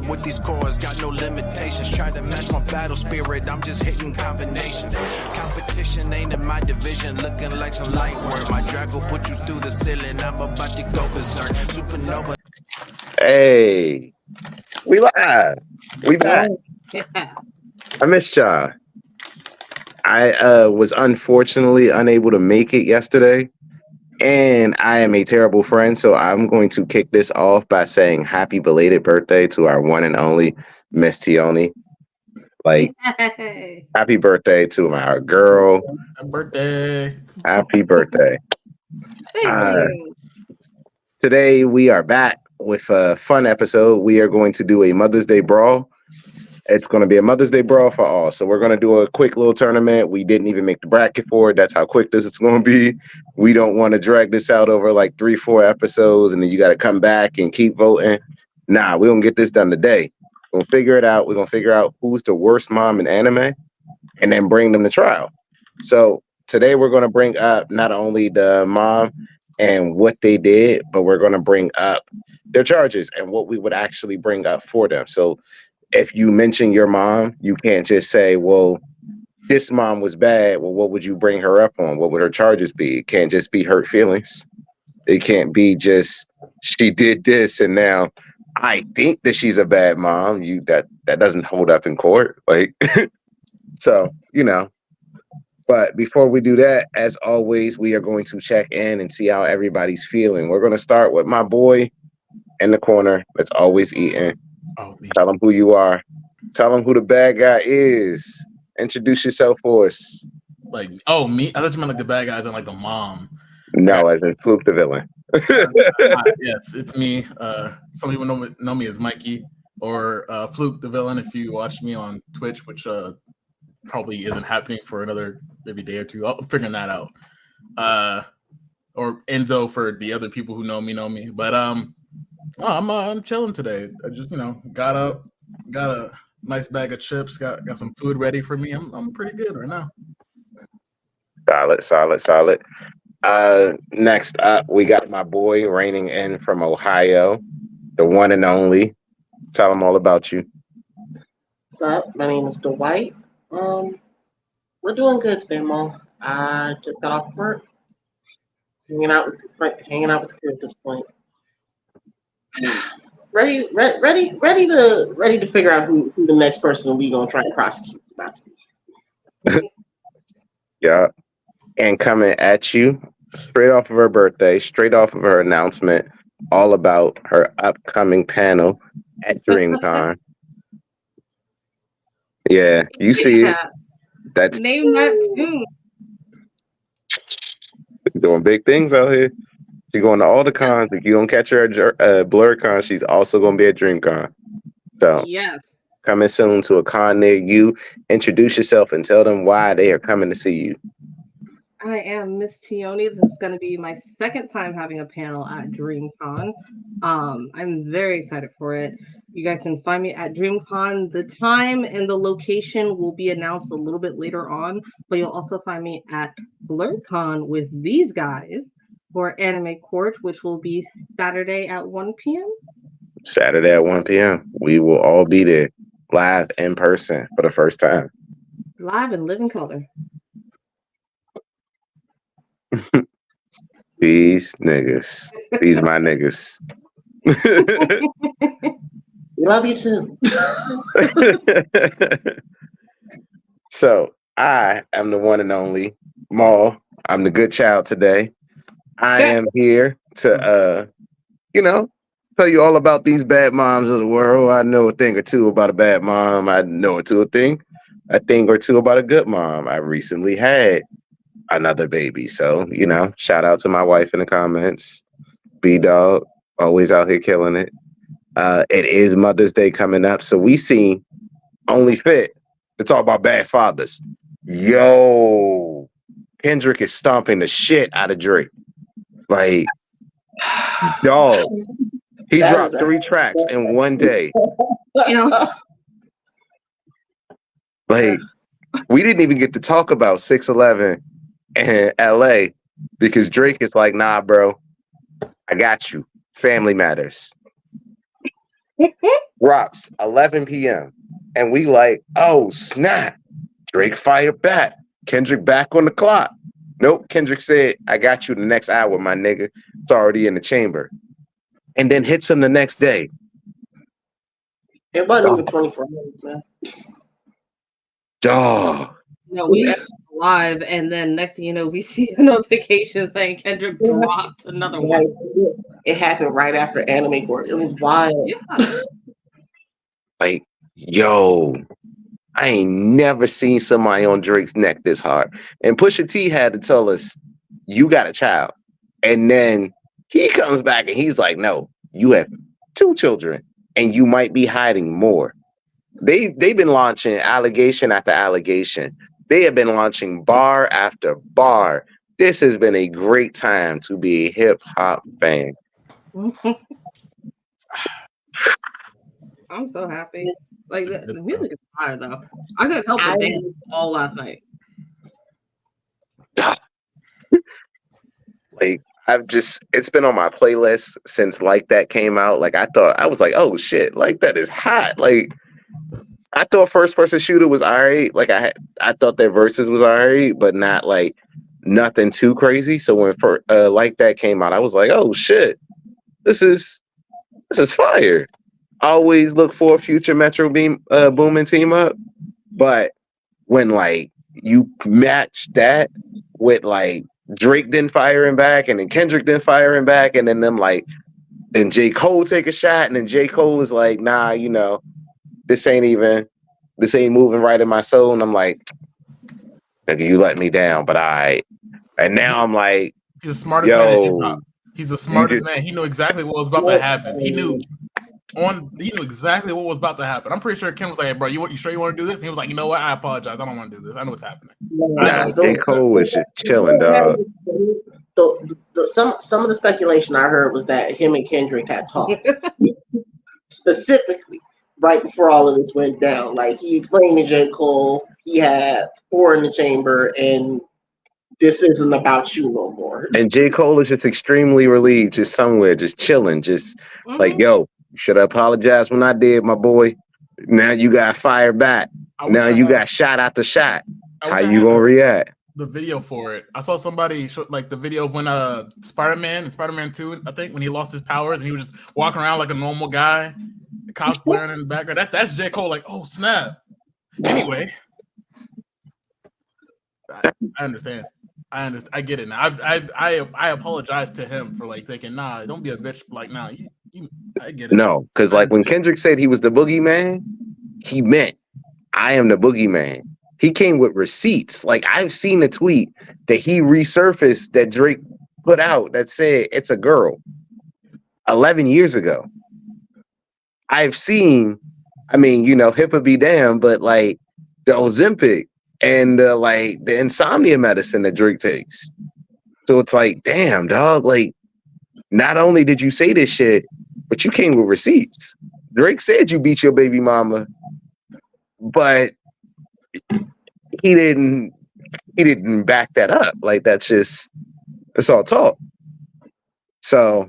with these chords, got no limitations. Try to match my battle spirit, I'm just hitting combinations. Competition ain't in my division, looking like some light work. My drag will put you through the ceiling, I'm about to go berserk. Supernova. Hey, we live. We back. I missed y'all. I was unfortunately unable to make it yesterday, and I am a terrible friend, so I'm going to kick this off by saying happy belated birthday to our one and only Miss Tioni. Like, happy birthday to our girl. Happy birthday. Happy birthday. Today we are back with a fun episode. We are going to do a Mother's Day Brawl. It's going to be a Mother's Day Brawl for all. So we're going to do a quick little tournament. We didn't even make the bracket for it. That's how quick this is going to be. We don't want to drag this out over like 3-4 episodes, and then you got to come back and keep voting. Nah, we're going to get this done today. We're going to figure it out. We're going to figure out who's the worst mom in anime and then bring them to trial. So today we're going to bring up not only the mom and what they did, but we're going to bring up their charges and what we would actually bring up for them. So if you mention your mom, you can't just say, well, this mom was bad. Well, what would you bring her up on? What would her charges be? It can't just be hurt feelings. It can't be just she did this and now I think that she's a bad mom. That doesn't hold up in court. Like, so, you know. But before we do that, as always, we are going to check in and see how everybody's feeling. We're going to start with my boy in the corner that's always eating. Tell him who you are. Tell him who the bad guy is. Introduce yourself for us. Like, me? I thought you meant like the bad guys and like the mom. No, as in Fluke the villain. Yes, it's me. Some people know me as Mikey or Fluke the villain if you watch me on Twitch, which probably isn't happening for another maybe day or two. I'm figuring that out. Or Enzo for the other people who know me. But I'm chilling today. I just got up, got a nice bag of chips, got some food ready for me. I'm pretty good right now. Solid. Next up, we got my boy reigning in from Ohio, the one and only. Tell him all about you. What's up? My name is Dwight. We're doing good today, Mo. I just got off work, hanging out with the crew at this point. Ready to figure out who the next person we gonna try and prosecute is about to be. Yeah, and coming at you straight off of her birthday, straight off of her announcement, all about her upcoming panel at DreamCon. Yeah, you see it. That's name that too. Doing big things out here. She's going to all the cons. If you don't catch her at Blerd Con, she's also going to be at DreamCon. So, yes. Coming soon to a con near you. Introduce yourself and tell them why they are coming to see you. I am Miss Tioni. This is going to be my second time having a panel at DreamCon. I'm very excited for it. You guys can find me at DreamCon. The time and the location will be announced a little bit later on, but you'll also find me at BlerdCon with these guys for Anime Court, which will be Saturday at 1 p.m. Saturday at 1 p.m. We will all be there live in person for the first time. Live and live in color. These niggas. These my niggas. We love you too. So I am the one and only Maul. I'm the good child today. I am here to tell you all about these bad moms of the world. I know a thing or two about a bad mom. I know a thing or two about a good mom. I recently had another baby. So, shout out to my wife in the comments. B-Dog, always out here killing it. It is Mother's Day coming up. So we see only fit to talk about bad fathers. Yo, Kendrick is stomping the shit out of Drake. Like, dog. He dropped 3 tracks in one day. Like, we didn't even get to talk about 611 and LA because Drake is like, nah, bro, I got you. Family matters. Drops 11 p.m. And we like, oh snap. Drake fired back. Kendrick back on the clock. Nope. Kendrick said, I got you the next hour, my nigga. It's already in the chamber. And then hits him the next day. It wasn't even 24 hours, man. Dog. No, we ended live, and then next thing you know, we see a notification saying Kendrick dropped another one. It happened right after Anime Court. It was wild. Yeah. Like, yo, I ain't never seen somebody on Drake's neck this hard. And Pusha T had to tell us, you got a child. And then he comes back and he's like, no, you have 2 children and you might be hiding more. They've been launching allegation after allegation. They have been launching bar after bar. This has been a great time to be a hip hop fan. I'm so happy. Like the music is fire though. I couldn't help but dance all last night. Like it's been on my playlist since Like That came out. Like I was like, oh shit, Like That is hot. Like I thought First Person Shooter was alright. Like I thought their verses was alright, but not like nothing too crazy. So when Like That came out, I was like, oh shit, this is fire. Always look for a future Metro Boomin team up, but when like you match that with like Drake didn't fire him back, and then Kendrick didn't fire him back, and then then J. Cole take a shot, and then J. Cole is like, nah, you know, this ain't moving right in my soul, and I'm like, nigga, you let me down, but and now I'm like, he's the smartest man in hip hop. He's the smartest man. He knew exactly what was about to happen. He knew exactly what was about to happen. I'm pretty sure Kim was like, hey, bro, you sure you want to do this? And he was like, you know what? I apologize. I don't want to do this. I know what's happening. Nah, J. Cole was just chilling, dog. Some of the speculation I heard was that him and Kendrick had talked specifically right before all of this went down. Like he explained to J. Cole, he had 4 in the chamber, and this isn't about you no more. And J. Cole is just extremely relieved, just somewhere, just chilling, just like, yo, you should have apologized when I did, my boy. Now you got fired back. Now you got shot after shot. How you gonna react? The video for it. I saw somebody show like the video of when Spider-Man 2, I think, when he lost his powers and he was just walking around like a normal guy, the cops blaring in the background. That's J. Cole, like, oh snap. Anyway, I understand. I get it now. I apologize to him for like thinking, nah, don't be a bitch. Like, nah, I get it. No, because like when Kendrick said he was the boogeyman, he meant I am the boogeyman. He came with receipts. Like I've seen a tweet that he resurfaced that Drake put out that said it's a girl 11 years ago. I've seen, I mean, you know, HIPAA be damned, but like the Ozempic and like the insomnia medicine that Drake takes. So it's like, damn, dog, like not only did you say this shit, but you came with receipts. Drake said you beat your baby mama, but he didn't back that up. Like it's all talk. So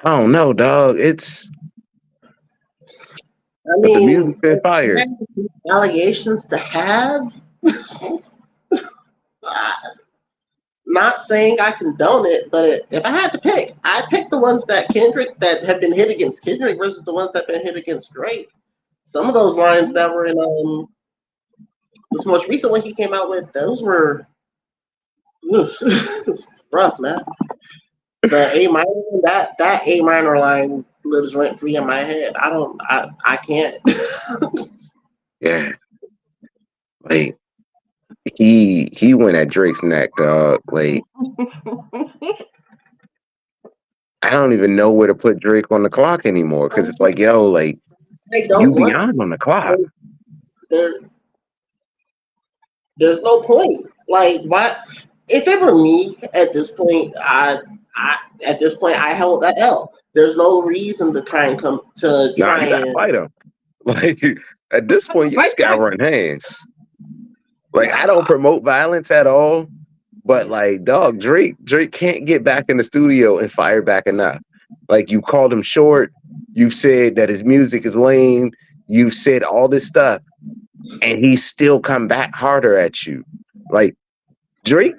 I don't know, dog. I mean, the music's been fired. Allegations to have. Not saying I condone it, but if I had to pick, I'd pick the ones that have been hit against Kendrick versus the ones that have been hit against Drake. Some of those lines that were in this most recent one he came out with, those were rough, man. The A minor, that A minor line lives rent free in my head. I can't. Yeah, like he went at Drake's neck, dog. Like I don't even know where to put Drake on the clock anymore because it's like, yo, like you beyond on the clock. There's no point. Like, why? If it were me at this point, I held that L. There's no reason to try and fight him. Like at this point, you just gotta run hands. Like I don't promote violence at all, but like, dog, Drake can't get back in the studio and fire back enough. Like you called him short, You've said that his music is lame. You've said all this stuff, and he's still come back harder at you. Like Drake,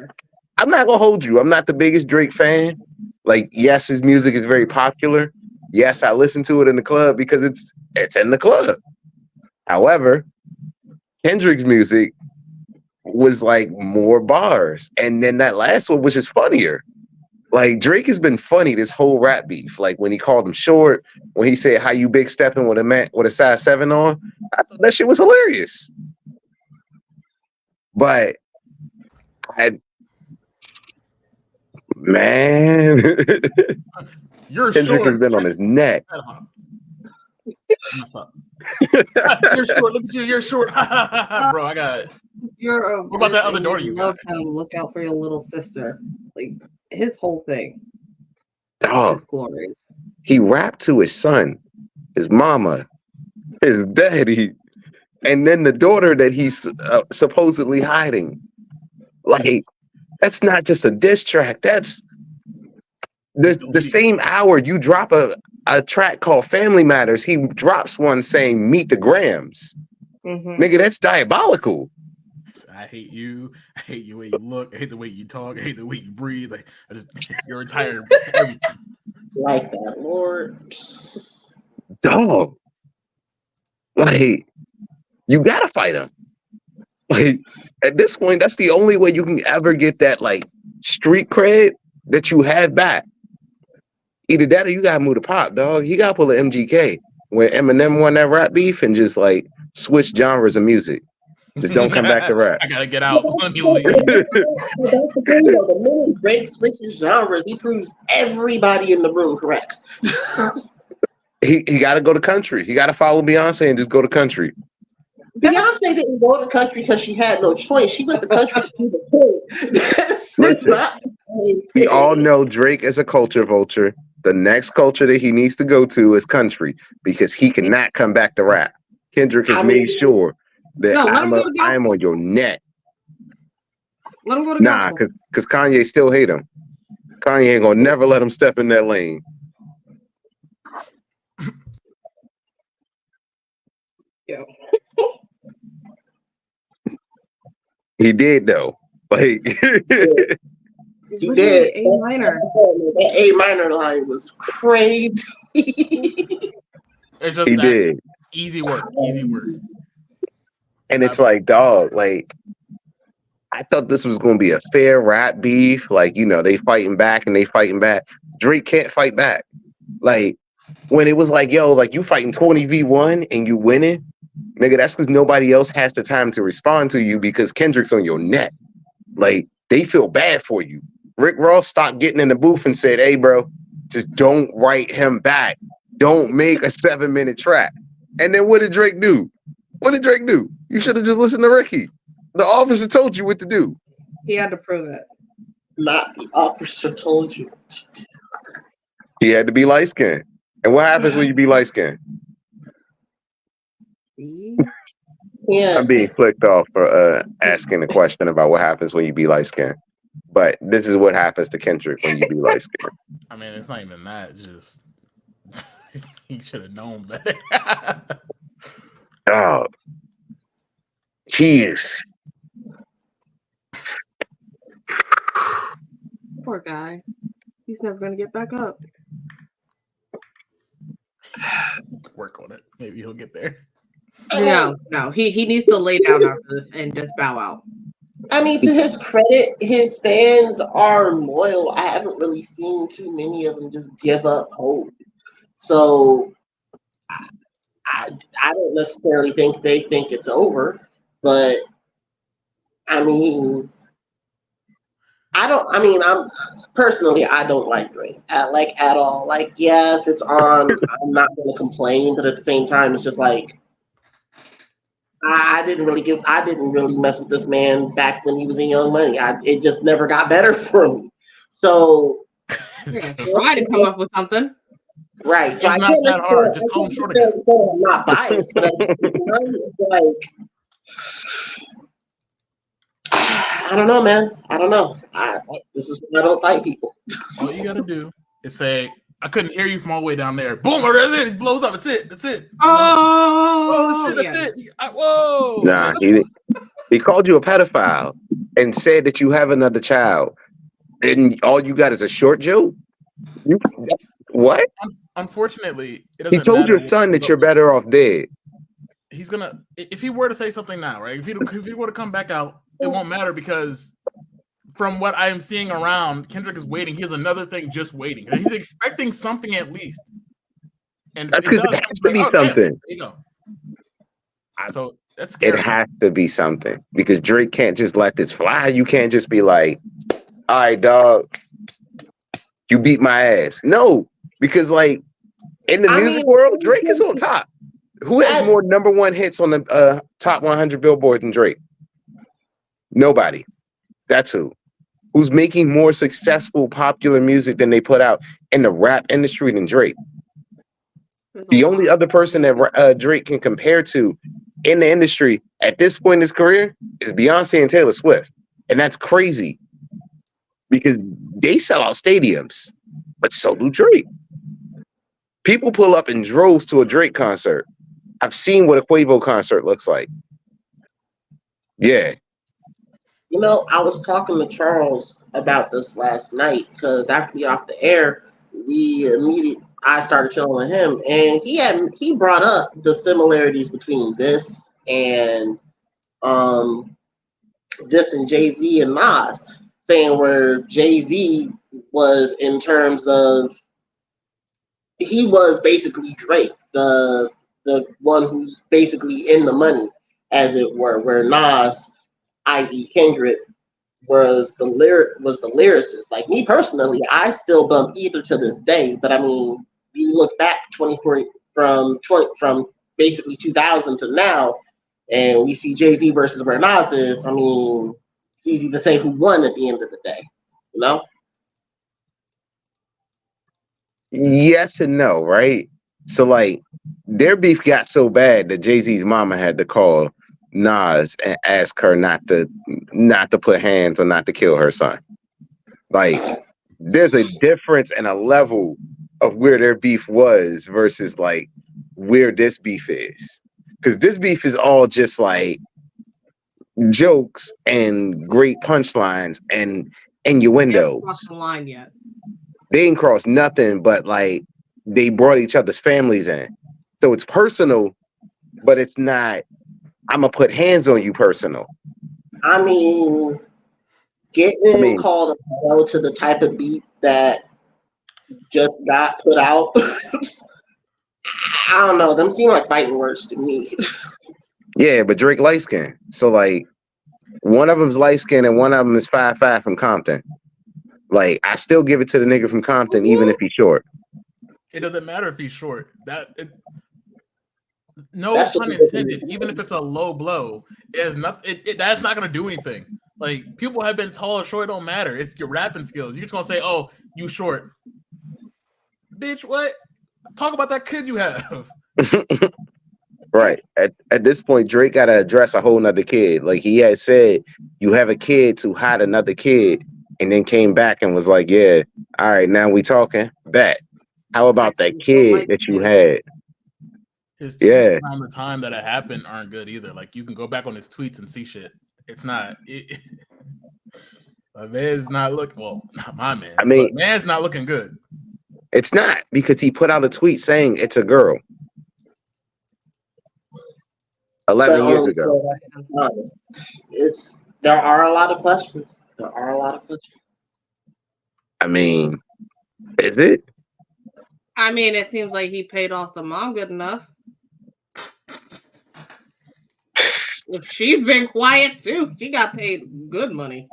I'm not gonna hold you. I'm not the biggest Drake fan. Like, yes, his music is very popular. Yes, I listen to it in the club because it's in the club. However, Kendrick's music was like more bars, and then that last one was just funnier. Like Drake has been funny this whole rap beef. Like when he called him short, when he said how you big stepping with a size 7 on, I thought that shit was hilarious. But man, You're Kendrick short. has been on his neck. You're short. Look at you. You're short. Bro, I got it. What about that other door you got? Look out for your little sister. Like his whole thing. Dog. His glories. He rapped to his son, his mama, his daddy, and then the daughter that he's supposedly hiding. Like, that's not just a diss track. That's the same hour you drop a track called Family Matters. He drops one saying "Meet the Grams." Mm-hmm. Nigga, that's diabolical. I hate you. I hate the way you look. I hate the way you talk. I hate the way you breathe. Like your entire everything. Like that, Lord. Dog. Like, you gotta fight him. Like, at this point, that's the only way you can ever get that like street cred that you have back. Either that or you gotta move to pop, dog. You gotta pull an MGK when Eminem won that rap beef and just like switch genres of music. Just don't come back to rap. I gotta get out. Let me leave. That's the thing, though. The minute Drake switches genres, he proves everybody in the room correct. He got to go to country. He got to follow Beyonce and just go to country. Beyonce didn't go to country because she had no choice. She went to country to do the point. It's not the same thing. We all know Drake is a culture vulture. The next culture that he needs to go to is country because he cannot come back to rap. Kendrick has made sure that I'm on your neck. Let him go to Nah, because Kanye still hate him. Kanye ain't gonna never let him step in that lane. Yo. He did though. Like he did. A minor. That A minor line was crazy. It's just he did. Easy work. Easy work. And it's like, dog, like I thought this was gonna be a fair rap beef. Like, you know, they fighting back and they fighting back. Drake can't fight back. Like when it was like, yo, like you fighting 20v1 and you winning, nigga, that's because nobody else has the time to respond to you because Kendrick's on your neck. Like, they feel bad for you. Rick Ross stopped getting in the booth and said, hey, bro, just don't write him back. Don't make a 7-minute track. And then what did Drake do? What did Drake do? You should have just listened to Ricky. The officer told you what to do. He had to prove it. Not the officer told you. He had to be light-skinned. And what happens when you be light-skinned? Yeah. I'm being flicked off for asking a question about what happens when you be light-skinned. But this is what happens to Kendrick when you be light-skinned. I mean, it's not even that. It's just he should have known better. Oh, jeez. Poor guy. He's never going to get back up. Work on it. Maybe he'll get there. No. He needs to lay down after this and just bow out. I mean, to his credit, his fans are loyal. I haven't really seen too many of them just give up hope. So I don't necessarily think they think it's over, but I mean, I'm personally, I don't like Drake at all. Like, yeah, if it's on, I'm not going to complain, but at the same time, it's just like, I didn't really mess with this man back when he was in Young Money. It just never got better for me. So try to come up with something. Right. So it's not that hard. Just call him short again. I'm not biased, but at the same time, it's like I don't know, man. I don't know. This is why I don't fight people. All you gotta do is say, I couldn't hear you from all the way down there. Boom! That's it. It blows up. That's it. That's it. Oh, shit! That's it. Whoa! Nah, he called you a pedophile and said that you have another child, and all you got is a short joke. What? Unfortunately, it doesn't He told matter your son that you're better off dead. He's gonna, if he were to say something now, right? If he were to come back out, it won't matter because from what I'm seeing around, Kendrick is waiting. He has another thing just waiting. He's expecting something at least. And That's because it has to be something. There you go. So that's scary. It has to be something because Drake can't just let this fly. You can't just be like, all right, dog, you beat my ass. No, because like in the music world, Drake is on top. Who has more #1 hits on the top 100 Billboard than Drake? Nobody. That's who. Who's making more successful, popular music than they put out in the rap industry than Drake? The only other person that Drake can compare to in the industry at this point in his career is Beyonce and Taylor Swift. And that's crazy because they sell out stadiums, but so do Drake. People pull up in droves to a Drake concert. I've seen what a Quavo concert looks like. Yeah. You know, I was talking to Charles about this last night because after we got off the air, I started showing him, and he brought up the similarities between this and Jay-Z and Nas, saying where Jay-Z was in terms of he was basically Drake, the one who's basically in the money, as it were, where Nas, i.e. Kendrick, was the lyricist. Like me personally, I still bump Ether to this day, but I mean, you look back from basically 2000 to now, and we see Jay-Z versus where Nas is. I mean, it's easy to say who won at the end of the day, you know? Yes and no, right? So like their beef got so bad that Jay-Z's mama had to call Nas and ask her not to put hands or not to kill her son. Like there's a difference and a level of where their beef was versus like where this beef is. Because this beef is all just like jokes and great punchlines and innuendos. They haven't crossed the line yet. They ain't crossed nothing, but like they brought each other's families in. So it's personal, but it's not, I'm going to put hands on you personal. I mean, getting called a blow to the type of beat that just got put out, I don't know. Them seem like fighting words to me. Yeah, but Drake light skin. So like one of them's light skin and one of them is 5'5" from Compton. Like I still give it to the nigga from Compton, even if he's short. It doesn't matter if he's short. No pun intended. Even if it's a low blow, that's not gonna do anything. Like people have been tall or short, it don't matter. It's your rapping skills. You're just gonna say, "Oh, you short, bitch." What? Talk about that kid you have. Right. At this point, Drake got to address a whole nother kid. Like he had said, you have a kid to hide another kid, and then came back and was like, "Yeah, all right, now we talking." Bet. How about that kid that you had? His tweets around the time that it happened aren't good either. Like you can go back on his tweets and see shit. It's not. My man's not looking. Well, not my man. I mean, man's not looking good. It's not because he put out a tweet saying it's a girl. 11 years ago. There are a lot of questions. I mean, is it? I mean, it seems like he paid off the mom good enough. Well, she's been quiet too. She got paid good money.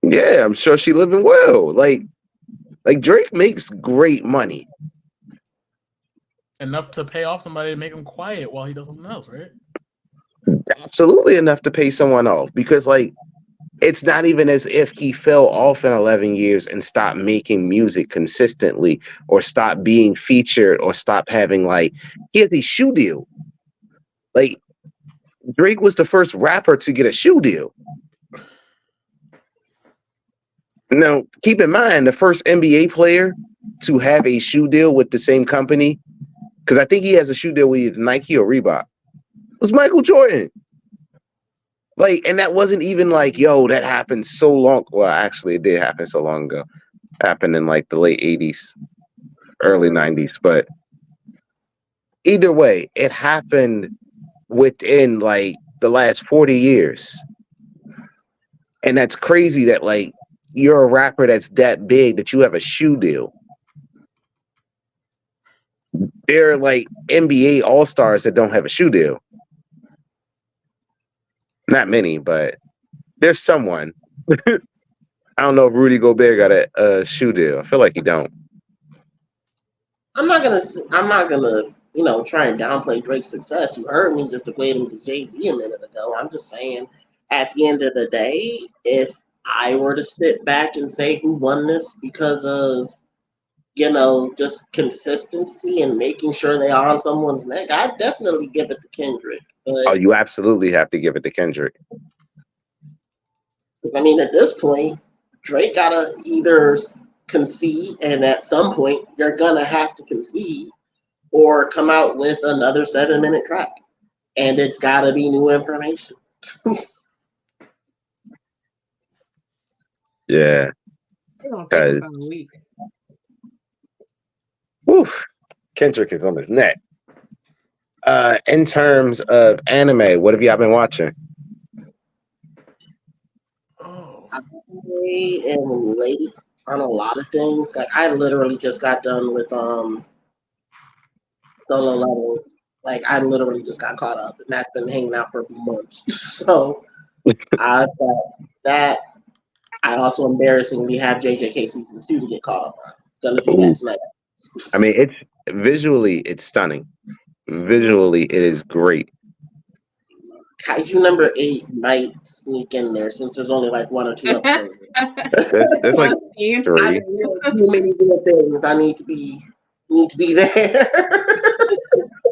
Yeah, I'm sure she's living well. Like Drake makes great money. Enough to pay off somebody to make him quiet while he does something else, right? Absolutely enough to pay someone off because like it's not even as if he fell off in 11 years and stopped making music consistently or stopped being featured or stopped having like he has a shoe deal. Like Drake was the first rapper to get a shoe deal. Now, keep in mind the first NBA player to have a shoe deal with the same company, because I think he has a shoe deal with either Nike or Reebok, was Michael Jordan. Like, and that wasn't even like, yo, that happened so long. Well, actually, it did happen so long ago. It happened in like the late 80s, early 90s. But either way, it happened within like the last 40 years. And that's crazy that like you're a rapper that's that big that you have a shoe deal. There are like NBA All-Stars that don't have a shoe deal. Not many, but there's someone. I don't know if Rudy Gobert got a shoe deal. I feel like he don't. I'm not gonna try and downplay Drake's success. You heard me just equate him to Jay-Z a minute ago. I'm just saying, at the end of the day, if I were to sit back and say who won this because of just consistency and making sure they are on someone's neck, I'd definitely give it to Kendrick. But, Oh, you absolutely have to give it to Kendrick. I mean, at this point, Drake gotta either concede, and at some point, you're gonna have to concede, or come out with another 7-minute track, and it's gotta be new information. Yeah. It don't take about a week. Woo, Kendrick is on his neck. In terms of anime, what have y'all been watching? Oh, I am late on a lot of things. Like, I literally just got done with Solo Level. Like, I literally just got caught up, and that's been hanging out for months. So I've got that. I also embarrassingly have JJK season 2 to get caught up on. Gonna do that tonight. I mean, it's visually, it's stunning. Visually, it is great. Kaiju number 8 might sneak in there since there's only like 1 or 2 episodes. There's like Steve, I 3. do too many good things. I need to be there.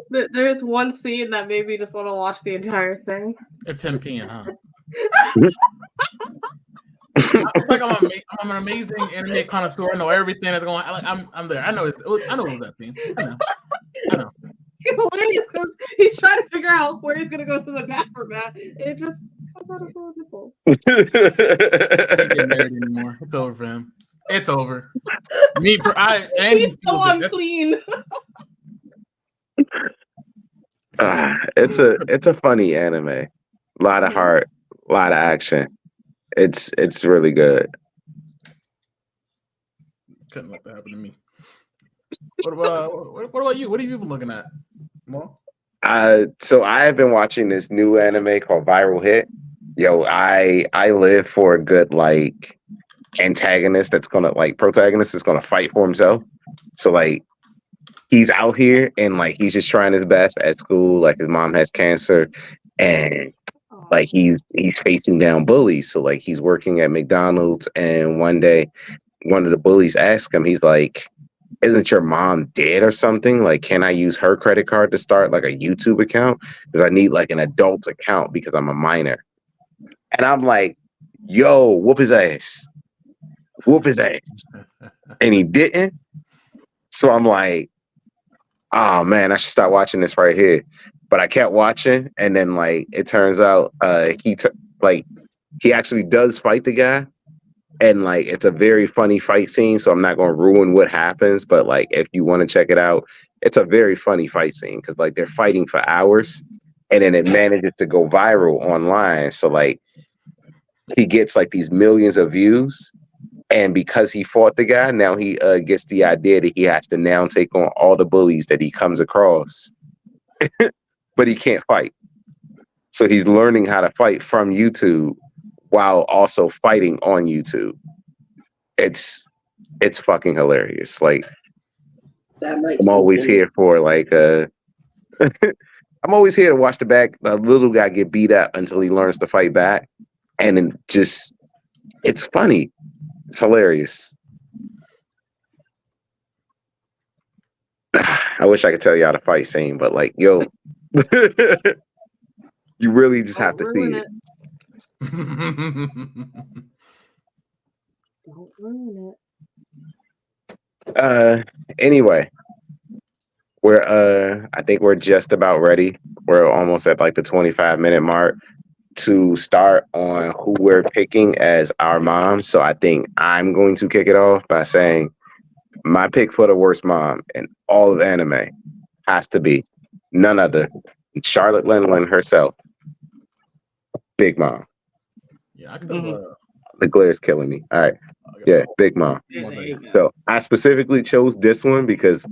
there's one scene that made me just want to watch the entire thing. it's him peeing, huh? It's like I'm an amazing anime connoisseur. I know everything that's going on. I'm there. I know it was that scene. I know. It's hilarious because he's trying to figure out where he's gonna go to the bathroom at. It just comes out of his nipples. He ain't getting married anymore. It's over for him. It's over. He's so unclean. It's a funny anime. A lot of heart, a lot of action. It's really good. Couldn't let that happen to me. What about you? What have you been looking at? Mo? So I have been watching this new anime called Viral Hit. Yo, I live for a good like protagonist that's gonna fight for himself. So like he's out here and like he's just trying his best at school. Like his mom has cancer, and like he's facing down bullies. So like he's working at McDonald's, and one day one of the bullies asks him, he's like, isn't your mom dead or something? Like, can I use her credit card to start like a YouTube account? Because I need like an adult account because I'm a minor. And I'm like, yo, whoop his ass. Whoop his ass. And he didn't. So I'm like, oh man, I should start watching this right here. But I kept watching, and then like it turns out he actually does fight the guy. And like it's a very funny fight scene, so I'm not gonna ruin what happens. But like if you want to check it out, it's a very funny fight scene because like they're fighting for hours, and then it manages to go viral online. So like he gets like these millions of views, and because he fought the guy, now he gets the idea that he has to now take on all the bullies that he comes across, but he can't fight. So he's learning how to fight from YouTube while also fighting on YouTube. It's fucking hilarious. Like I'm always here for like I'm always here to watch the little guy get beat up until he learns to fight back. And then just it's funny. It's hilarious. I wish I could tell y'all the fight scene, but like, yo, you really just have to see it. Don't ruin it. Anyway, I think we're just about ready. We're almost at like the 25-minute mark to start on who we're picking as our mom. So I think I'm going to kick it off by saying my pick for the worst mom in all of anime has to be none other than Charlotte Linlin herself, Big Mom. Yeah, I could have. The glare is killing me. All right. Yeah, Big Mom. So I specifically chose this one because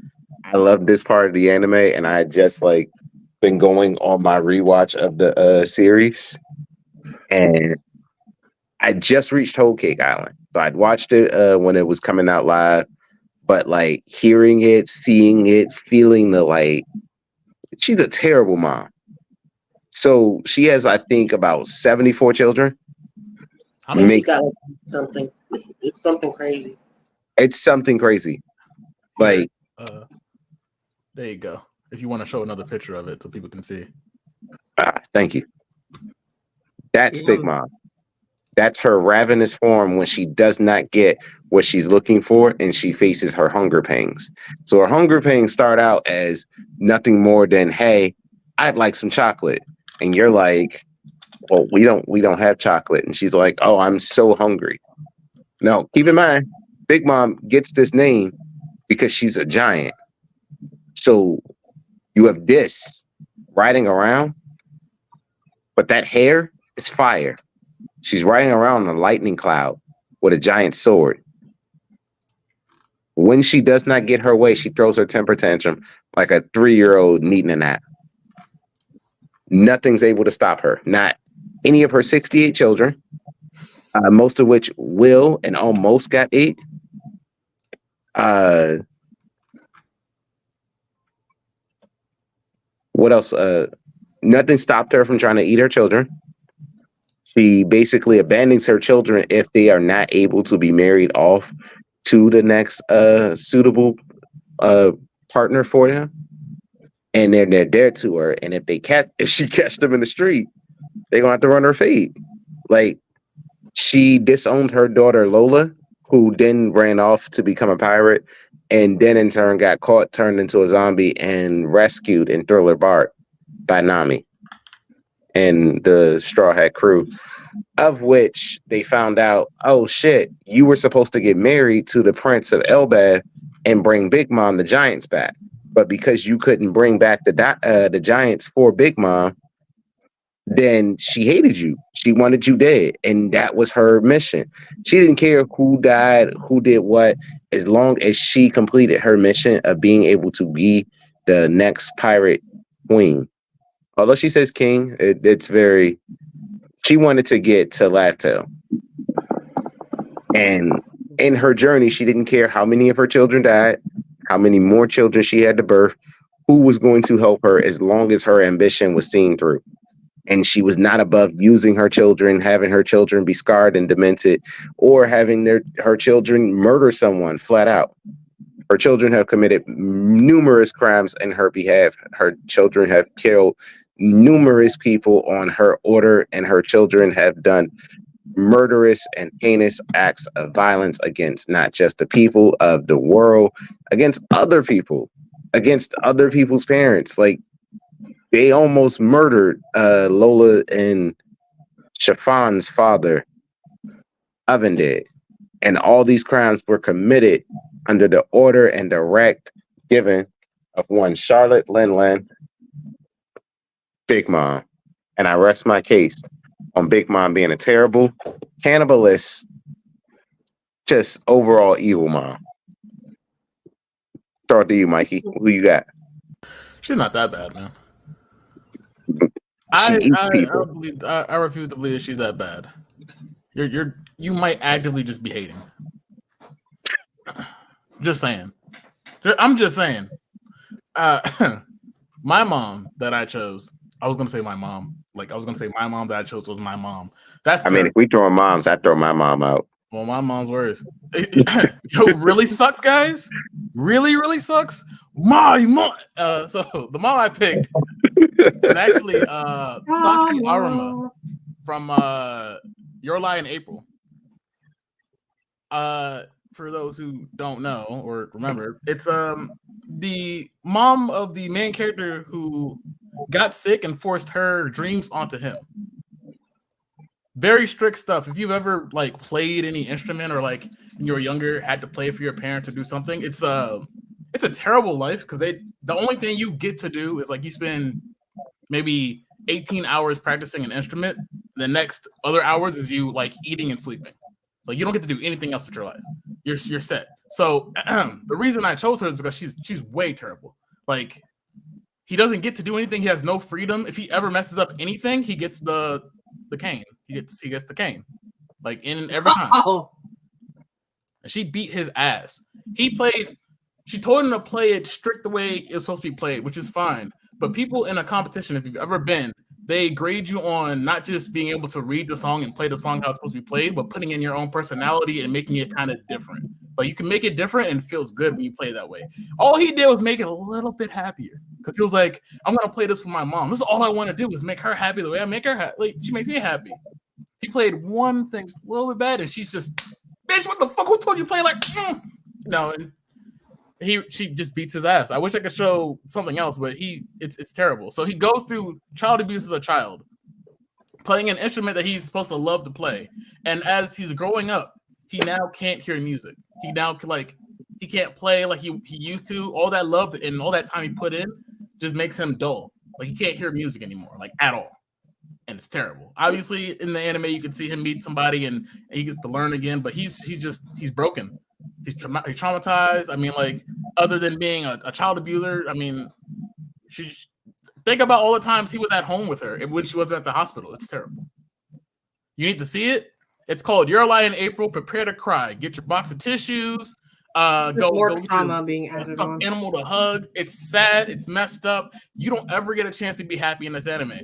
I love this part of the anime, and I had just like been going on my rewatch of the series, and I just reached Whole Cake Island. So I'd watched it when it was coming out live, but like hearing it, seeing it, feeling the like, she's a terrible mom. So she has, I think, about 74 children. How many? She got something. It's something crazy. It's something crazy. Like, there you go. If you want to show another picture of it so people can see. Thank you. That's Big Mom. That's her ravenous form when she does not get what she's looking for and she faces her hunger pangs. So her hunger pangs start out as nothing more than, hey, I'd like some chocolate. And you're like, well, we don't have chocolate. And she's like, oh, I'm so hungry. No, keep in mind, Big Mom gets this name because she's a giant. So you have this riding around, but that hair is fire. She's riding around in a lightning cloud with a giant sword. When she does not get her way, she throws her temper tantrum like a 3-year-old needing a nap. Nothing's able to stop her. Not any of her 68 children, most of which will and almost got 8. What else? Nothing stopped her from trying to eat her children. She basically abandons her children if they are not able to be married off to the next suitable partner for them. And they're dead to her. And if she catch them in the street, they're gonna have to run her fade. Like, she disowned her daughter Lola, who then ran off to become a pirate, and then in turn got caught, turned into a zombie, and rescued in Thriller Bark by Nami and the Straw Hat crew, of which they found out, oh shit, you were supposed to get married to the Prince of Elbaf and bring Big Mom the Giants back. But because you couldn't bring back the Giants for Big Mom, then she hated you. She wanted you dead. And that was her mission. She didn't care who died, who did what, as long as she completed her mission of being able to be the next pirate queen. Although she says king, it's very... She wanted to get to Lato. And in her journey, she didn't care how many of her children died, how many more children she had to birth, who was going to help her as long as her ambition was seen through. And she was not above using her children, having her children be scarred and demented, or having her children murder someone flat out. Her children have committed numerous crimes in her behalf. Her children have killed numerous people on her order, and her children have done murderous and heinous acts of violence against not just the people of the world, against other people, against other people's parents. Like, they almost murdered Lola and Chiffon's father, Oven did. And all these crimes were committed under the order and direct given of one Charlotte Linlin, Big Mom. And I rest my case on Big Mom being a terrible, cannibalist, just overall evil mom. Start to you, Mikey. Who you got? She's not that bad, man. She eats I people. refuse to believe she's that bad. You might actively just be hating. Just saying. I'm just saying. My mom that I chose. I was gonna say my mom. Like, I was gonna say my mom that I chose was my mom. That's I mean, if we throw moms, I throw my mom out. Well, my mom's worse. Yo, really sucks, guys. Really, really sucks. My mom. So the mom I picked is actually Saki Aruma from Your Lie in April. for those who don't know or remember, it's the mom of the main character who got sick and forced her dreams onto him. Very strict stuff. If you've ever like played any instrument or like when you were younger had to play for your parents or do something, it's a terrible life because the only thing you get to do is like you spend maybe 18 hours practicing an instrument. The next other hours is you like eating and sleeping. Like you don't get to do anything else with your life. You're set. So the reason I chose her is because she's way terrible. Like he doesn't get to do anything. He has no freedom. If he ever messes up anything, he gets the cane. He gets the cane. Like in every time. And she beat his ass. She told him to play it strict the way it's supposed to be played, which is fine. But people in a competition, if you've ever been, they grade you on not just being able to read the song and play the song how it's supposed to be played, but putting in your own personality and making it kind of different. But you can make it different and it feels good when you play that way. All he did was make it a little bit happier because he was like, I'm going to play this for my mom. This is all I want to do is make her happy the way I make her happy. Like, she makes me happy. He played one thing just a little bit bad and she's just, bitch, what the fuck? Who told you to play like, No, and she just beats his ass. I wish I could show something else, but it's terrible. So he goes through child abuse as a child, playing an instrument that he's supposed to love to play. And as he's growing up, he now can't hear music. He now he can't play like he used to. All that love and all that time he put in just makes him dull. Like he can't hear music anymore, like at all. And it's terrible. Obviously, in the anime, you can see him meet somebody and he gets to learn again, but he's broken. He's traumatized. I mean, like, other than being a child abuser, I mean, think about all the times he was at home with her when she was at the hospital. It's terrible. You need to see it. It's called You're a Lie in April. Prepare to cry. Get your box of tissues. Go trauma being added on. Animal to hug. It's sad. It's messed up. You don't ever get a chance to be happy in this anime.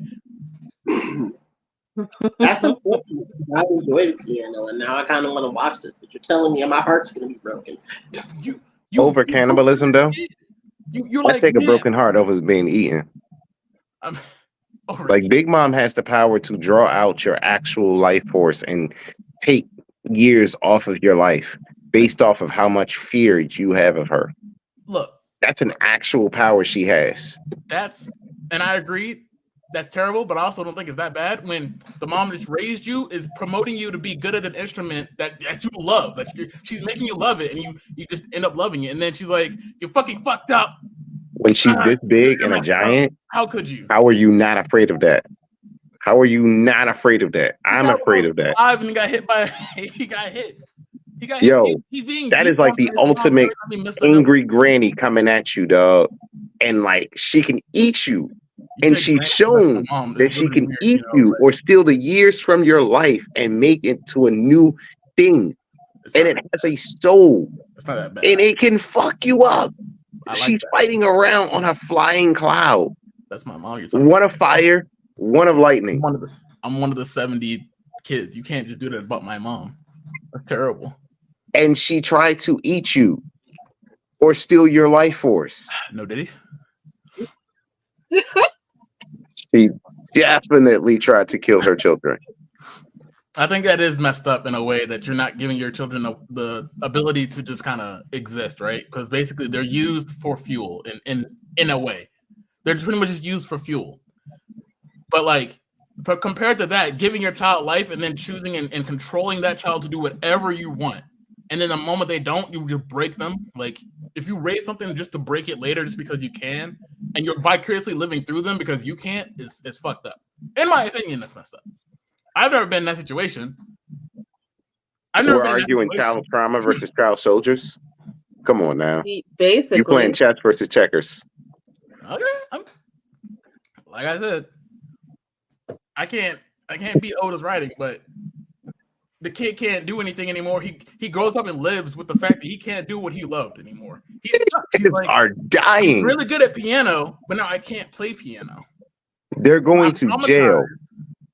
That's unfortunate. I enjoy the piano, and now I kind of want to watch this. But you're telling me my heart's going to be broken. You over cannibalism, though. You Let's take a broken heart over being eaten. Like Big Mom has the power to draw out your actual life force and take years off of your life based off of how much fear you have of her. Look, that's an actual power she has. And I agree. That's terrible, but I also don't think it's that bad when the mom that raised you is promoting you to be good at an instrument that you love. That she's making you love it, and you just end up loving it. And then she's like, "You're fucking fucked up." When she's this big and a giant, how could you? How are you not afraid of that? How are you not afraid of that? I'm afraid of that. Five and got hit by. He got hit. He's being. That is like the ultimate angry granny coming at you, dog, and like she can eat you. And she's shown that she can eat you or steal the years from your life and make it to a new thing. And it has a soul. It's not that bad. And it can fuck you up. She's fighting around on a flying cloud. That's my mom. One of fire, one of lightning. I'm one of the 70 kids. You can't just do that about my mom. That's terrible. And she tried to eat you or steal your life force. No, did he? She definitely tried to kill her children. I think that is messed up in a way that you're not giving your children the ability to just kind of exist, right? Because basically they're used for fuel in a way. They're pretty much just used for fuel. But compared to that, giving your child life and then choosing and controlling that child to do whatever you want. And then the moment they don't, you just break them. Like, if you raise something just to break it later just because you can, and you're vicariously living through them because you can't, it's fucked up. In my opinion, that's messed up. I've never been in that situation. We're arguing child trauma versus child soldiers. Come on now. Basically, you playing chess versus checkers. Okay. Like I said, I can't beat Oda's writing, but the kid can't do anything anymore. He grows up and lives with the fact that he can't do what he loved anymore. He's like, are dying. He's really good at piano, but now I can't play piano. They're going to jail.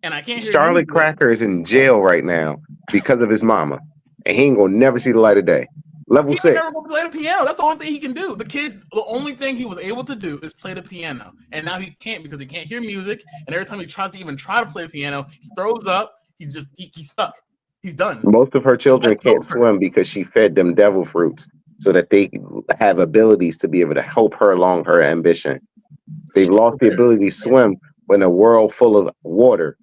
And I can't hear Charlotte Cracker is in jail right now because of his mama. And he ain't gonna never see the light of day. Level 6. He never gonna play the piano. That's the only thing he can do. The only thing he was able to do is play the piano. And now he can't because he can't hear music. And every time he tries to even try to play the piano, he throws up. He's stuck. He's done. Most of her children can't swim because she fed them devil fruits so that they have abilities to be able to help her along her ambition. They've lost the ability to swim in a world full of water.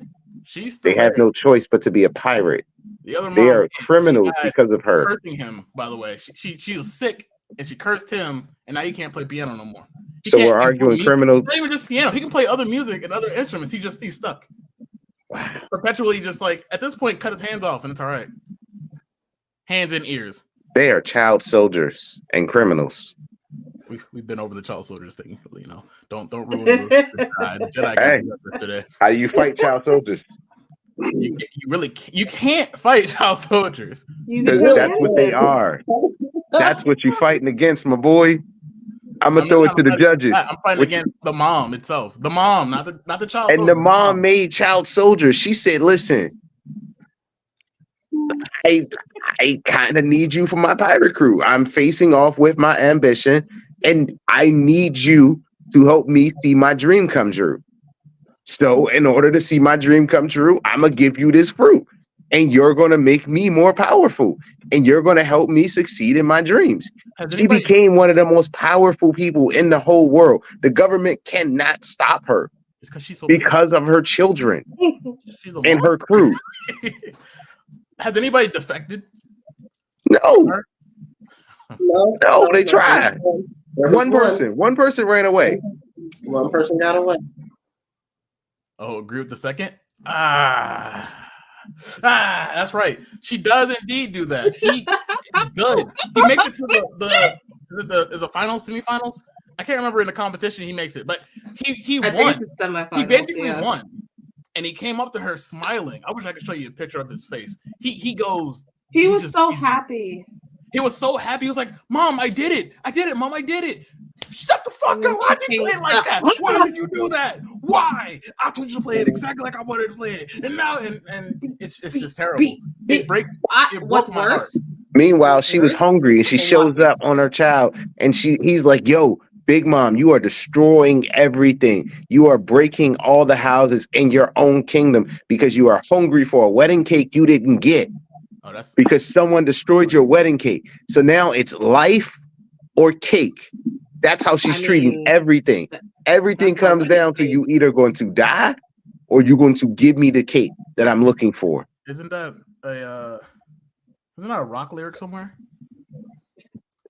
They have no choice but to be a pirate. The other mom, they are criminals because of her. Cursing him, by the way. She was sick and she cursed him, and now he can't play piano no more. So we're arguing criminals. Not even just piano. He can play other music and other instruments. He's stuck. Wow. Perpetually just like at this point, cut his hands off and it's all right. Hands and ears. They are child soldiers and criminals. We've been over the child soldiers thing, you know. Don't ruin the Jedi today. How do you fight child soldiers? You can't fight child soldiers because that's what they are. That's what you're fighting against, my boy. I'm gonna throw it to the judges. I'm fighting against the mom itself. The mom, not the child. And the mom made child soldiers. She said, "Listen, I kind of need you for my pirate crew. I'm facing off with my ambition, and I need you to help me see my dream come true. So, in order to see my dream come true, I'm gonna give you this fruit, and you're gonna make me more powerful, and you're gonna help me succeed in my dreams." She became one of the most powerful people in the whole world. The government cannot stop her because of her children and her crew. Has anybody defected? No, they tried. One person ran away. One person got away. Oh, agree with the second? That's right. She does indeed do that. He's good. He makes it to the finals, semifinals. I can't remember in the competition he makes it, but he won. He basically won, and he came up to her smiling. I wish I could show you a picture of his face. He goes. He was so happy. He was so happy. He was like, "Mom, I did it! I did it, Mom, I did it!" Shut the fuck up! Why did you play it like that? Why did you do that? Why? I told you to play it exactly like I wanted to play it, and now and it's just terrible. It breaks. It broke my heart. Meanwhile, she was hungry and she shows up on her child, and he's like, "Yo, Big Mom, you are destroying everything. You are breaking all the houses in your own kingdom because you are hungry for a wedding cake you didn't get because someone destroyed your wedding cake. So now it's life or cake." That's how she's treating everything. Everything comes down to you either going to die or you're going to give me the cake that I'm looking for. Isn't that a rock lyric somewhere?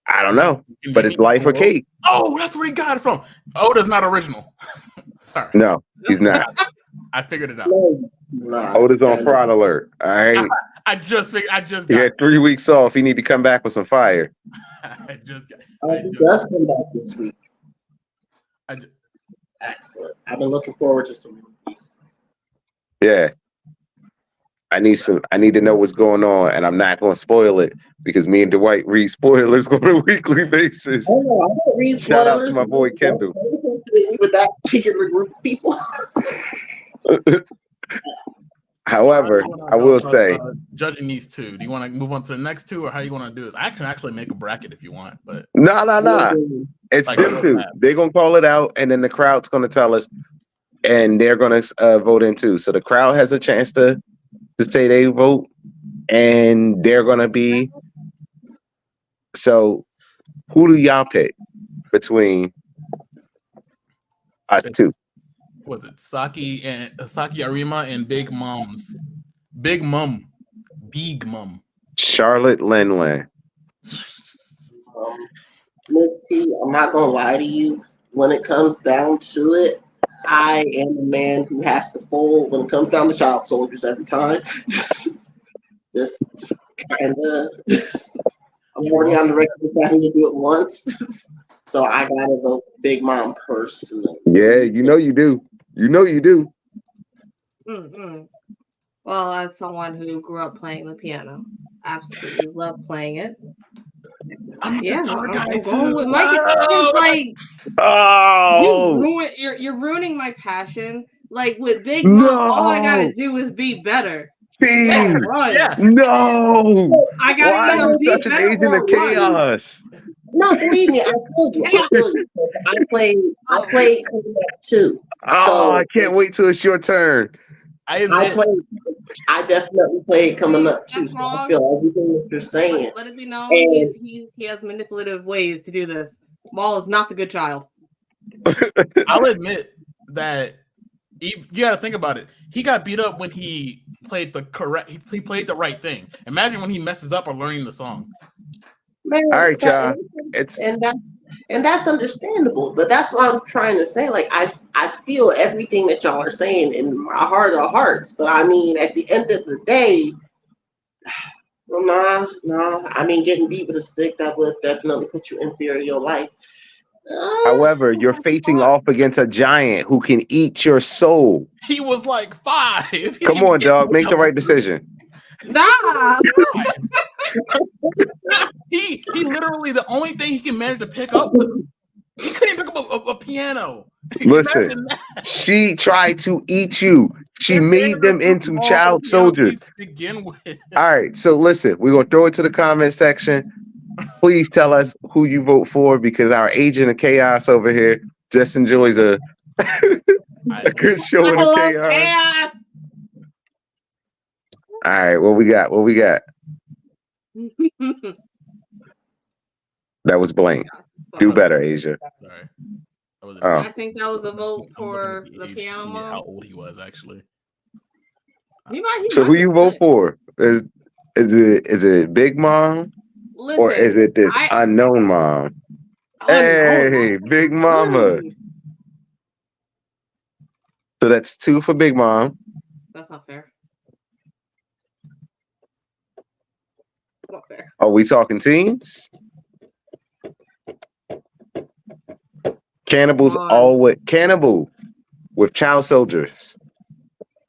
I don't know, but it's life or cake. Oh, that's where he got it from. Oda's not original. Sorry. No, he's not. I figured it out. Oda's on fraud alert. All right. I just got he had 3 weeks off. He need to come back with some fire. He does come back this week. Excellent. I've been looking forward to some movies. Yeah. I need to know what's going on, and I'm not going to spoil it because me and Dwight read spoilers on a weekly basis. I don't read spoilers. Shout out to my boy Kendall. With that particular group of people. However, I will say, judging these two, do you want to move on to the next two, or how you want to do this? I can actually make a bracket if you want, but no. It's like, them two. They're gonna call it out, and then the crowd's gonna tell us, and they're gonna vote in too. So the crowd has a chance to say they vote, and they're gonna be. So, who do y'all pick between us two? Was it Saki Arima and Big Mom? Charlotte Lin. Miss T, I'm not gonna lie to you. When it comes down to it, I am a man who has to fold when it comes down to child soldiers every time. just kind of. I'm already on the record having to do it once, so I gotta vote Big Mom personally. Yeah, you know you do. Mm-hmm. Well, as someone who grew up playing the piano, absolutely love playing it. I'm going with Mike. You're ruining my passion. Like with Big Mom, all I gotta do is be better. Yeah. No, I gotta be such an agent of chaos. No, believe me, I feel you. I played too. Oh, so, I can't wait till it's your turn. I played I definitely play it coming up too. That's So I wrong. feel everything that you're saying. Let it be known And- he has manipulative ways to do this. Maul is not the good child. I'll admit that you got to think about it. He got beat up when he played the correct. He played the right thing. Imagine when he messes up or learning the song. Man, All right, y'all. And that's understandable, but that's what I'm trying to say. Like I feel everything that y'all are saying in my heart of hearts, but I mean, at the end of the day, well, nah. I mean, getting beat with a stick, that would definitely put you in fear of your life. However, you're facing off against a giant who can eat your soul. He was like 5. Come on, dog. Make the right decision. Nah. He literally, the only thing he can manage to pick up was he couldn't pick up a piano. Listen, Imagine that. she tried to eat you. She made them into child soldiers. To begin with. All right, so listen, we're gonna throw it to the comment section. Please tell us who you vote for because our agent of chaos over here just enjoys a good show in the chaos. All right, what we got? What we got? That was blank. Do better, Asia. Sorry. Oh. I think that was a vote for the age to piano see mom. how old he was actually. So who you vote for? Is it Big Mom? Listen, Or is it this unknown mom? Hey, Big Mama. So that's 2 for Big Mom. That's not fair. Not fair. Are we talking teams? Cannibals always cannibal with child soldiers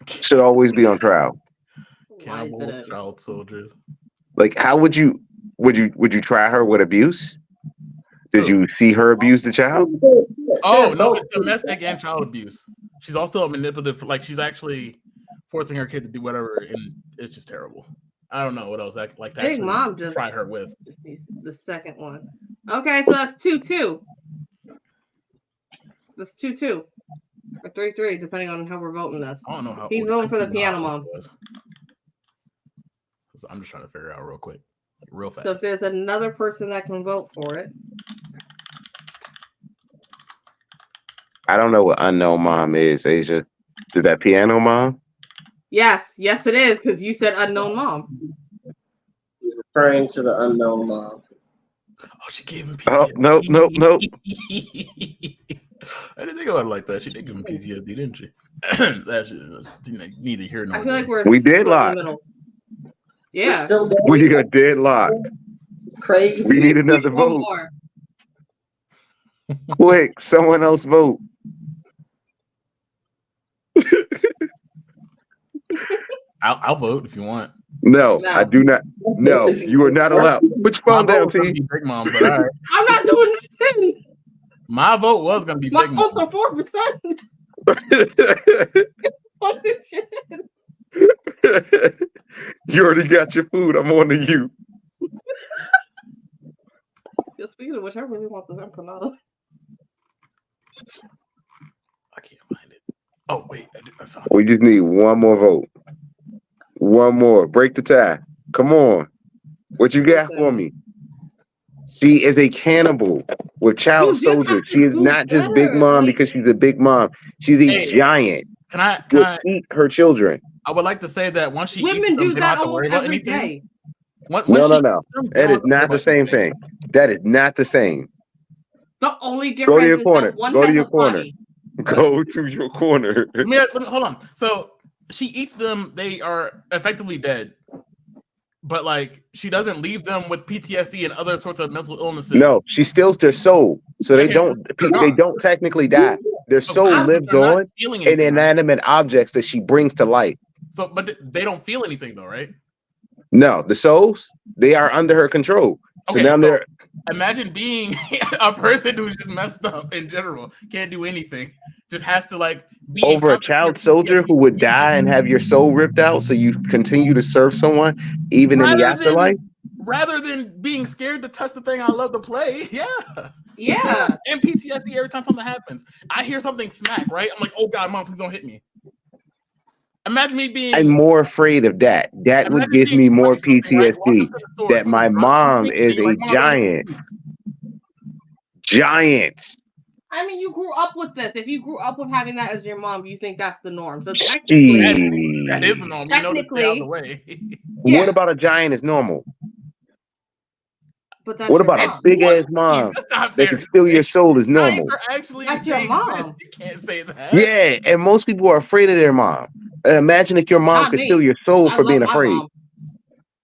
should always be on trial. Cannibal child soldiers. Like, how would you try her with abuse? Did you see her abuse the child? Oh no, it's domestic and child abuse. She's also a manipulative. Like she's actually forcing her kid to do whatever, and it's just terrible. I don't know what else like that. Big Mom just try her with the second one. Okay, so that's 2-2. That's 2-2 or 3-3, depending on how we're voting this. I don't know how he's voting for the piano mom. I'm just trying to figure it out real quick, real fast. So if there's another person that can vote for it, I don't know what unknown mom is, Asia. Is that piano mom? yes, it is because you said unknown mom. He's referring to the unknown mom. Oh, she gave him PTSD. Oh, nope. I didn't think about it like that. She did give him PTSD, didn't she? That didn't need to hear. I feel like we deadlocked. Yeah, we are deadlocked. It's crazy. We need another vote. More. Quick, someone else vote. I'll vote if you want. No, I do not. No, you are not allowed. Put your phone down, T. Big Mom, but all right. I'm not doing this. My vote was gonna be my Big Mom. My vote's for 4%. You already got your food. I'm on to you. Speaking of which, I really want the empanada. I can't find it. Oh wait, I found it. We just need one more vote. One more. Break the tie. Come on. What you got for me? She is a cannibal with child soldiers. She is not just Big Mom because she's a Big Mom. She's a giant. Can I eat her children? I would like to say that once she women eats them, do they that don't have to worry about anything. Day. No. That is not the same thing. That is not the same. The only difference is that one Go to your has a corner. body. Go to your corner. Let me hold on. So she eats them; they are effectively dead. But like, she doesn't leave them with PTSD and other sorts of mental illnesses. No, she steals their soul, so they don't technically die. Their soul lives on in inanimate objects that she brings to life. So, but they don't feel anything though, right? No, the souls, they are under her control. So Okay, now they're. Imagine being a person who's just messed up in general, can't do anything, just has to like be over a child soldier who would die and have your soul ripped out, so you continue to serve someone even in the afterlife. Rather than being scared to touch the thing I love to play, yeah, and PTSD every time something happens. I hear something smack, right? I'm like, oh God, Mom, please don't hit me. Imagine me being. I'm more afraid of that. That would imagine give being me more 20-something, right? Walk PTSD. up to the store, That my someone drops mom something, and is you're a like, "Mom, giant. Giants. I mean, you grew up with this. If you grew up with having that as your mom, you think that's the norm. So that technically, is the norm. You know to stay out of the way. yeah. What about a giant is normal? But that's What your about mom. a big ass mom That's not that fair. can steal your soul is Giants normal? are actually That's your they mom. exist. You can't say that. Yeah, and most people are afraid of their mom. And imagine if your mom Not could me. steal your soul I for love being my afraid. mom.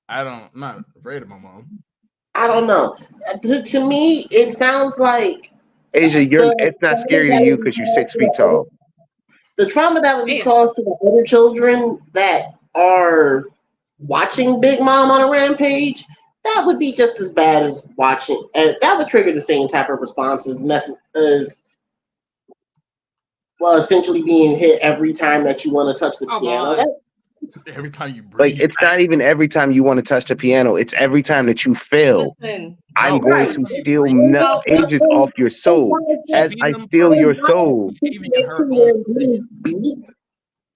I'm not afraid of my mom. I don't know. To me, it sounds like Asia, it's not scary to you because you're 6 feet tall. the trauma that would be Yeah. caused to the other children that are watching Big Mom on a rampage. That would be just as bad as watching, and that would trigger the same type of responses as well, essentially being hit every time that you want to touch the Come piano. on. Every time you Like, breathe, it's not even every time you want to touch the piano. It's every time that you fail. Listen, I'm No, going right. to every time you steal breathe. No. ages off your soul. As I steal your soul, Even in her own opinion.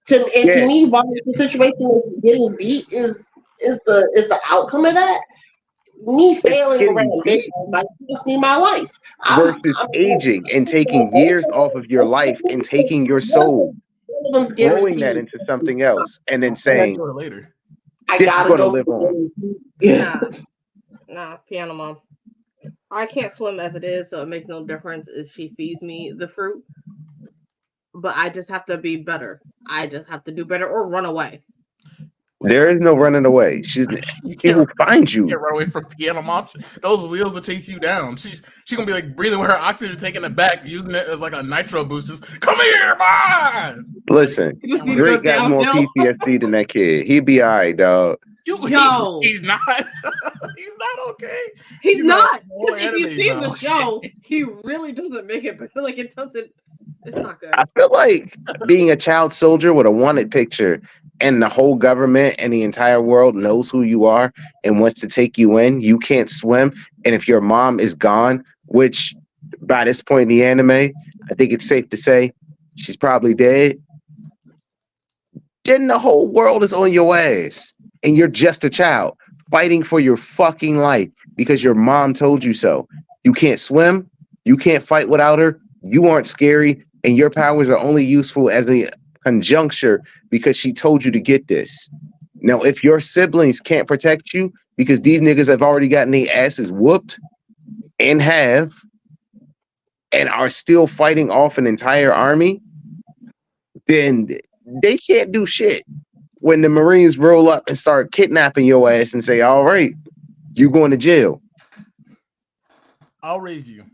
To me, why the situation of getting beat is the outcome of that. Me failing getting around Big beat Mom might cost me my life. versus aging and taking years off of your life and taking your soul, One of them's throwing that guaranteed. into something else, and then I'll saying, do it later. I this is gotta going to go. live on. Yeah. nah, piano mom. I can't swim as it is, so it makes no difference if she feeds me the fruit. But I just have to be better. I just have to do better or run away. There is no running away. She will find You you. can't run away from piano mom. Those wheels will chase you down. She's gonna be like breathing with her oxygen, taking it back, using it as like a nitro boost. Just come here, man. Listen, You just need to go Drake got more downhill. PTSD than that kid. He'd be all right, dog. Yo. He's not. He's not okay. He's You got not. more Because if you enemies see now, the okay? show, he really doesn't make it. But like it doesn't. It's not good. I feel like being a child soldier with a wanted picture and the whole government and the entire world knows who you are and wants to take you in. You can't swim. And if your mom is gone, which by this point in the anime, I think it's safe to say she's probably dead, then the whole world is on your ass. And you're just a child fighting for your fucking life because your mom told you so. You can't swim. You can't fight without her. You aren't scary. And your powers are only useful as a conjuncture because she told you to get this. Now, if your siblings can't protect you because these niggas have already gotten their asses whooped and are still fighting off an entire army, then they can't do shit. When the Marines roll up and start kidnapping your ass and say, all right, you going to jail. I'll raise you.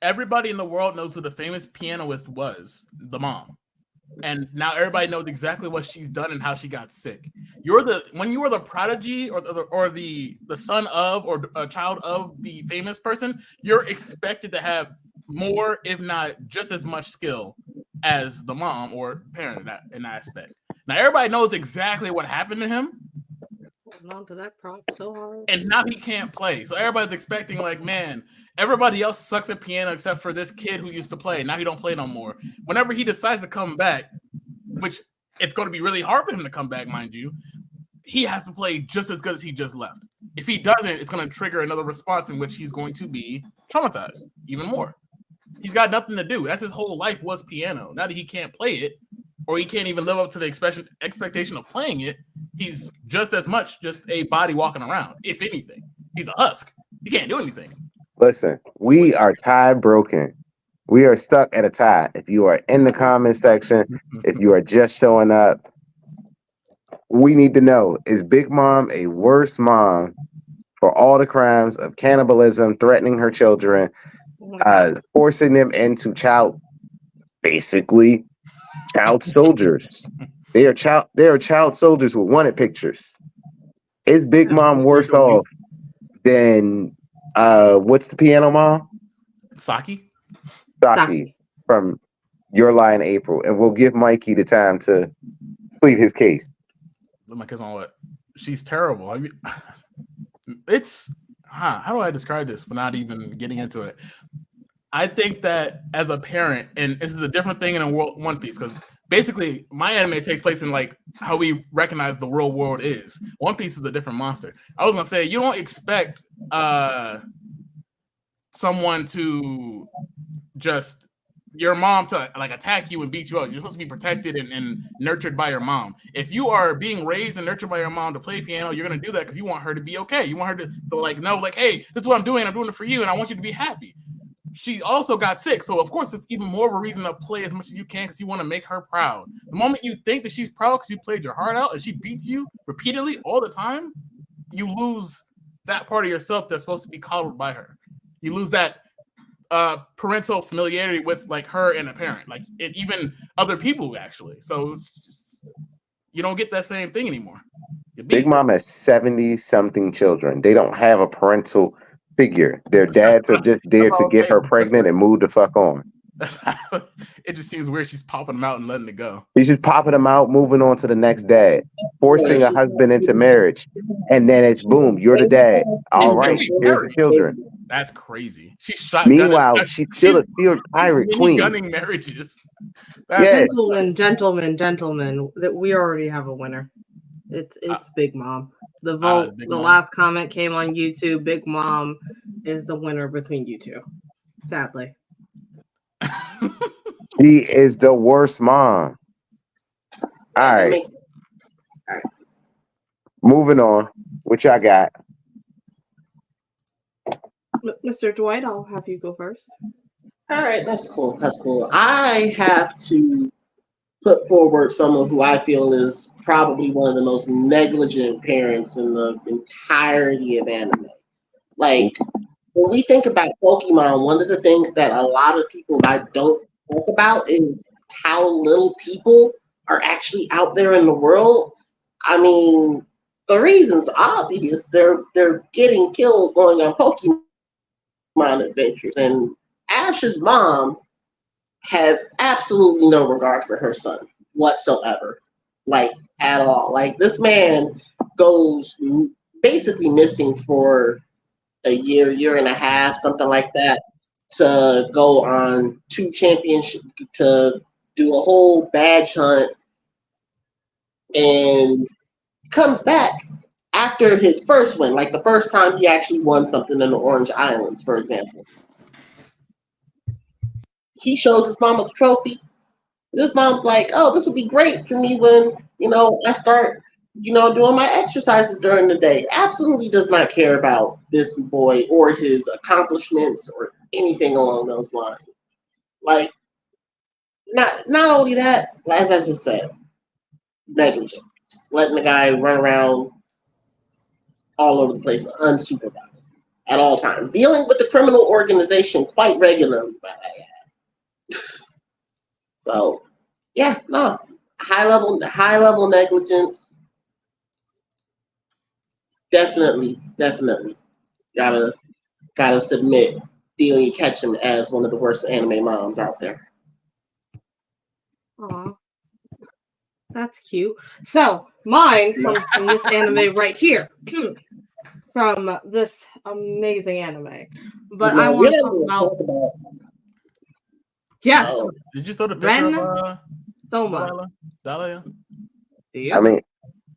Everybody in the world knows who the famous pianist was, the mom. And now everybody knows exactly what she's done and how she got sick. When you were the prodigy or the son of or a child of the famous person, you're expected to have more, if not just as much skill as the mom or parent in that aspect. Now everybody knows exactly what happened to him. Holding on to that prop so hard. And now he can't play. So everybody's expecting, like, man, everybody else sucks at piano except for this kid who used to play. Now he don't play no more. Whenever he decides to come back, which it's going to be really hard for him to come back, mind you, he has to play just as good as he just left. If he doesn't, it's going to trigger another response in which he's going to be traumatized even more. He's got nothing to do. That's his whole life was piano. Now that he can't play it, or he can't even live up to the expectation of playing it, he's just as much just a body walking around. If anything, he's a husk. He can't do anything. Listen, we are tie broken. We are stuck at a tie. If you are in the comment section, if you are just showing up, we need to know, is Big Mom a worse mom for all the crimes of cannibalism, threatening her children, forcing them into basically child soldiers? They are child soldiers with wanted pictures. Is Big Mom worse off than what's the piano mom? Saki from Your Lie in April, and we'll give Mikey the time to plead his case. My kids on what? She's terrible. I mean, it's how do I describe this without even getting into it? I think that as a parent, and this is a different thing in One Piece, because basically my anime takes place in like how we recognize the real world is. One Piece is a different monster. I was gonna say you don't expect someone to just your mom to like attack you and beat you up. You're supposed to be protected and nurtured by your mom. If you are being raised and nurtured by your mom to play piano, you're gonna do that because you want her to be okay. You want her to like know, like, hey, this is what I'm doing it for you, and I want you to be happy. She also got sick, so of course it's even more of a reason to play as much as you can because you want to make her proud. The moment you think that she's proud because you played your heart out and she beats you repeatedly all the time, you lose that part of yourself that's supposed to be coddled by her. You lose that parental familiarity with like her and a parent, like it, even other people actually. So it's just, you don't get that same thing anymore. Big Mom has 70-something children. They don't have a parental figure. Their dads are just there to get her pregnant and move the fuck on. It just seems weird. She's popping them out and letting it go. She's just popping them out, moving on to the next dad, forcing a husband into marriage, and then it's boom, you're the dad. All right, here's the children. That's crazy. She's shot. Meanwhile, she's still a field pirate queen. Gunning marriages. Yeah. Gentlemen, that we already have a winner. It's Big Mom. The vote, the last comment came on YouTube. Big Mom is the winner between you two. Sadly. She is the worst mom. All right. Moving on. What y'all got? Mr. Dwight, I'll have you go first. All right, that's cool. That's cool. I have to put forward someone who I feel is probably one of the most negligent parents in the entirety of anime. Like, when we think about Pokemon, one of the things that a lot of people don't talk about is how little people are actually out there in the world. I mean, the reason's obvious. They're getting killed going on Pokemon adventures, and Ash's mom has absolutely no regard for her son whatsoever, like at all. Like, this man goes basically missing for a year and a half, something like that, to go on 2 championships, to do a whole badge hunt, and comes back after his first win, like the first time he actually won something in the Orange Islands, for example. He shows his mom the trophy. This mom's like, oh, this will be great for me when, I start, doing my exercises during the day. Absolutely does not care about this boy or his accomplishments or anything along those lines. Like, not only that, as I just said, negligent. Just letting the guy run around all over the place, unsupervised at all times. Dealing with the criminal organization quite regularly, by that. So, yeah, no, high level negligence. Definitely, gotta submit Delia Ketchum as one of the worst anime moms out there. Aw, that's cute. So mine comes from this anime right here, from this amazing anime. But I want to talk about. Yes. Oh, did you throw the picture of Soma? Dahlia? Yeah. I mean,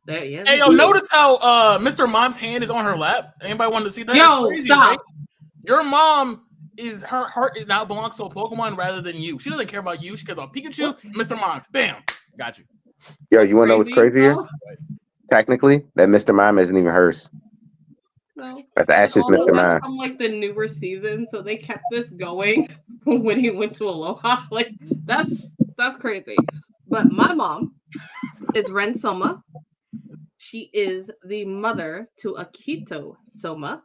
hey, yo, notice how Mr. Mom's hand is on her lap? Anybody want to see that? Yo, crazy, stop. Right? Your mom her heart now belongs to a Pokemon rather than you. She doesn't care about you. She cares about Pikachu, Mr. Mime. Bam. Got you. Yo, you want to know what's crazier? Technically, that Mr. Mime isn't even hers. No. That's Ash's Mr. Mime. From like the newer season, so they kept this going when he went to Aloha. Like that's crazy. But my mom is Ren Soma. She is the mother to Akito Soma.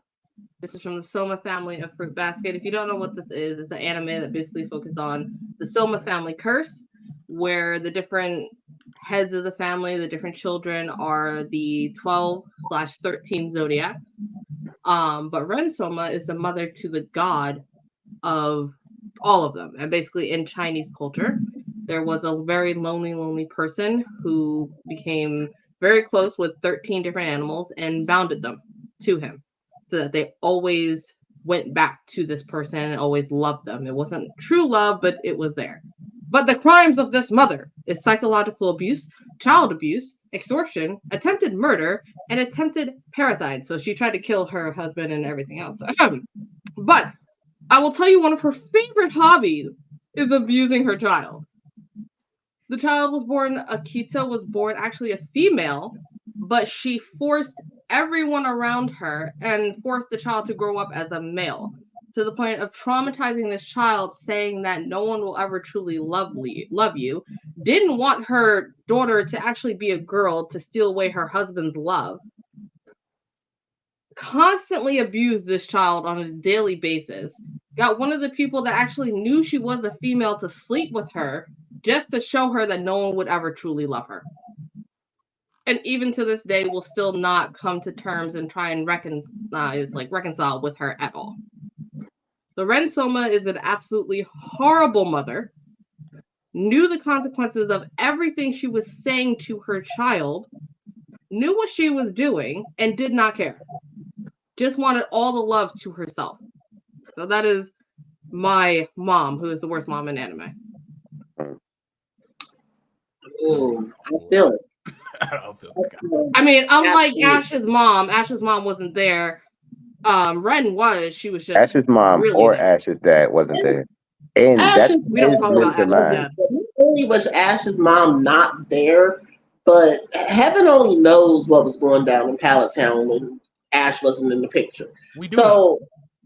This is from the Soma family of Fruit Basket. If you don't know what this is, it's an anime that basically focuses on the Soma family curse, where the different heads of the family, the different children, are the 12/13 zodiac. But Ren Soma is the mother to the god of all of them. And basically in Chinese culture, there was a very lonely person who became very close with 13 different animals and bounded them to him, so that they always went back to this person and always loved them. It wasn't true love, but it was there. But the crimes of this mother is psychological abuse, child abuse, extortion, attempted murder, and attempted parricide. So she tried to kill her husband and everything else. But I will tell you, one of her favorite hobbies is abusing her child. The child was born, Akita was born actually a female, but she forced everyone around her and forced the child to grow up as a male, to the point of traumatizing this child, saying that no one will ever truly love you, didn't want her daughter to actually be a girl to steal away her husband's love, constantly abused this child on a daily basis, got one of the people that actually knew she was a female to sleep with her just to show her that no one would ever truly love her. And even to this day will still not come to terms and try and reconcile with her at all. So Ren Soma is an absolutely horrible mother, knew the consequences of everything she was saying to her child, knew what she was doing, and did not care. Just wanted all the love to herself. So that is my mom, who is the worst mom in anime. I feel it. I don't feel it. I mean, unlike Ash's mom wasn't there. Ren was. She was just Ash's mom really or there. Ash's dad wasn't there. And We don't talk about Ash's dad. Not only was Ash's mom not there, but heaven only knows what was going down in Pallet Town when Ash wasn't in the picture. So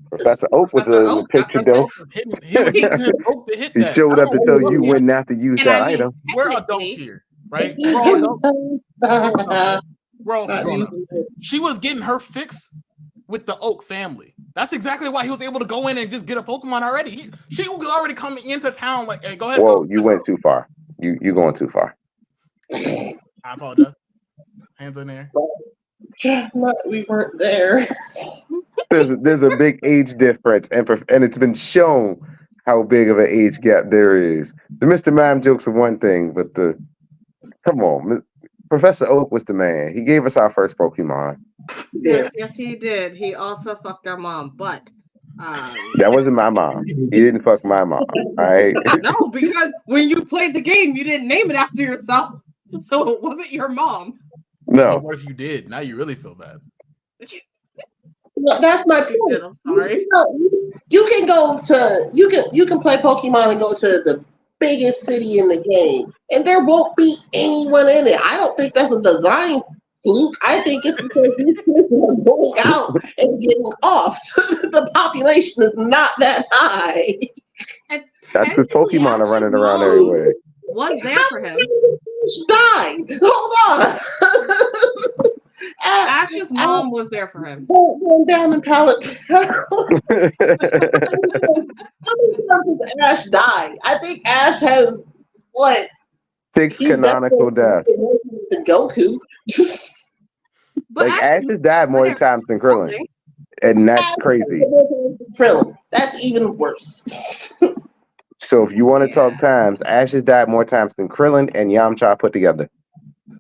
Professor Oak was in the picture though. He showed up to tell you when not to use that item. We're adults here, right? We're all grown up. She was getting her fix with the Oak family. That's exactly why he was able to go in and just get a Pokemon already. She was already coming into town like, hey, go ahead. Whoa, you went too far. You going too far. I apologize. Hands in there. Yeah, we weren't there. There's a big age difference, and it's been shown how big of an age gap there is. The Mr. Mime jokes are one thing, but come on, Professor Oak was the man. He gave us our first Pokemon. Yes, he did. He also fucked our mom, but that wasn't my mom. He didn't fuck my mom. All right. No, because when you played the game, you didn't name it after yourself, so it wasn't your mom. No. What if you did? Now you really feel bad. Well, that's my point. I'm sorry. You can go to you can play Pokemon and go to the biggest city in the game, and there won't be anyone in it. I don't think that's a design fluke. I think it's because these people are going out and getting off. The population is not that high. That's because Pokemon are running around everywhere. Was there for him? Died. Hold on. Ash's mom was there for him. Going down in Pallet Town. How many times has Ash died? I think Ash has what? 6 canonical deaths. The Goku. But like Ash has died more times than Krillin, and that's crazy. Krillin, that's even worse. So if you want to talk times, Ash has died more times than Krillin and Yamcha put together.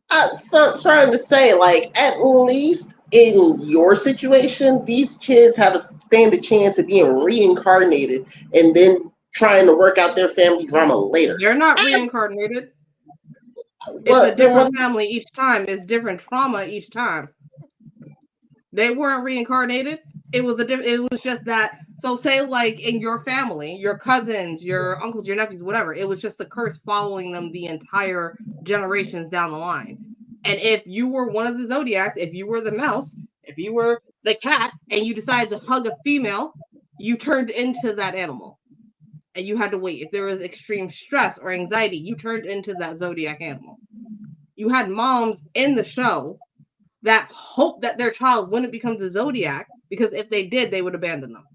I'm trying to say, like, at least in your situation, these kids have a stand a chance of being reincarnated and then trying to work out their family drama later. They're not reincarnated. It's a different family each time. It's different trauma each time. They weren't reincarnated. It was just that. So say like in your family, your cousins, your uncles, your nephews, whatever, it was just a curse following them the entire generations down the line. And if you were one of the zodiacs, if you were the mouse, if you were the cat, and you decided to hug a female, you turned into that animal. And you had to wait. If there was extreme stress or anxiety, you turned into that zodiac animal. You had moms in the show that hoped that their child wouldn't become the zodiac, because if they did, they would abandon them.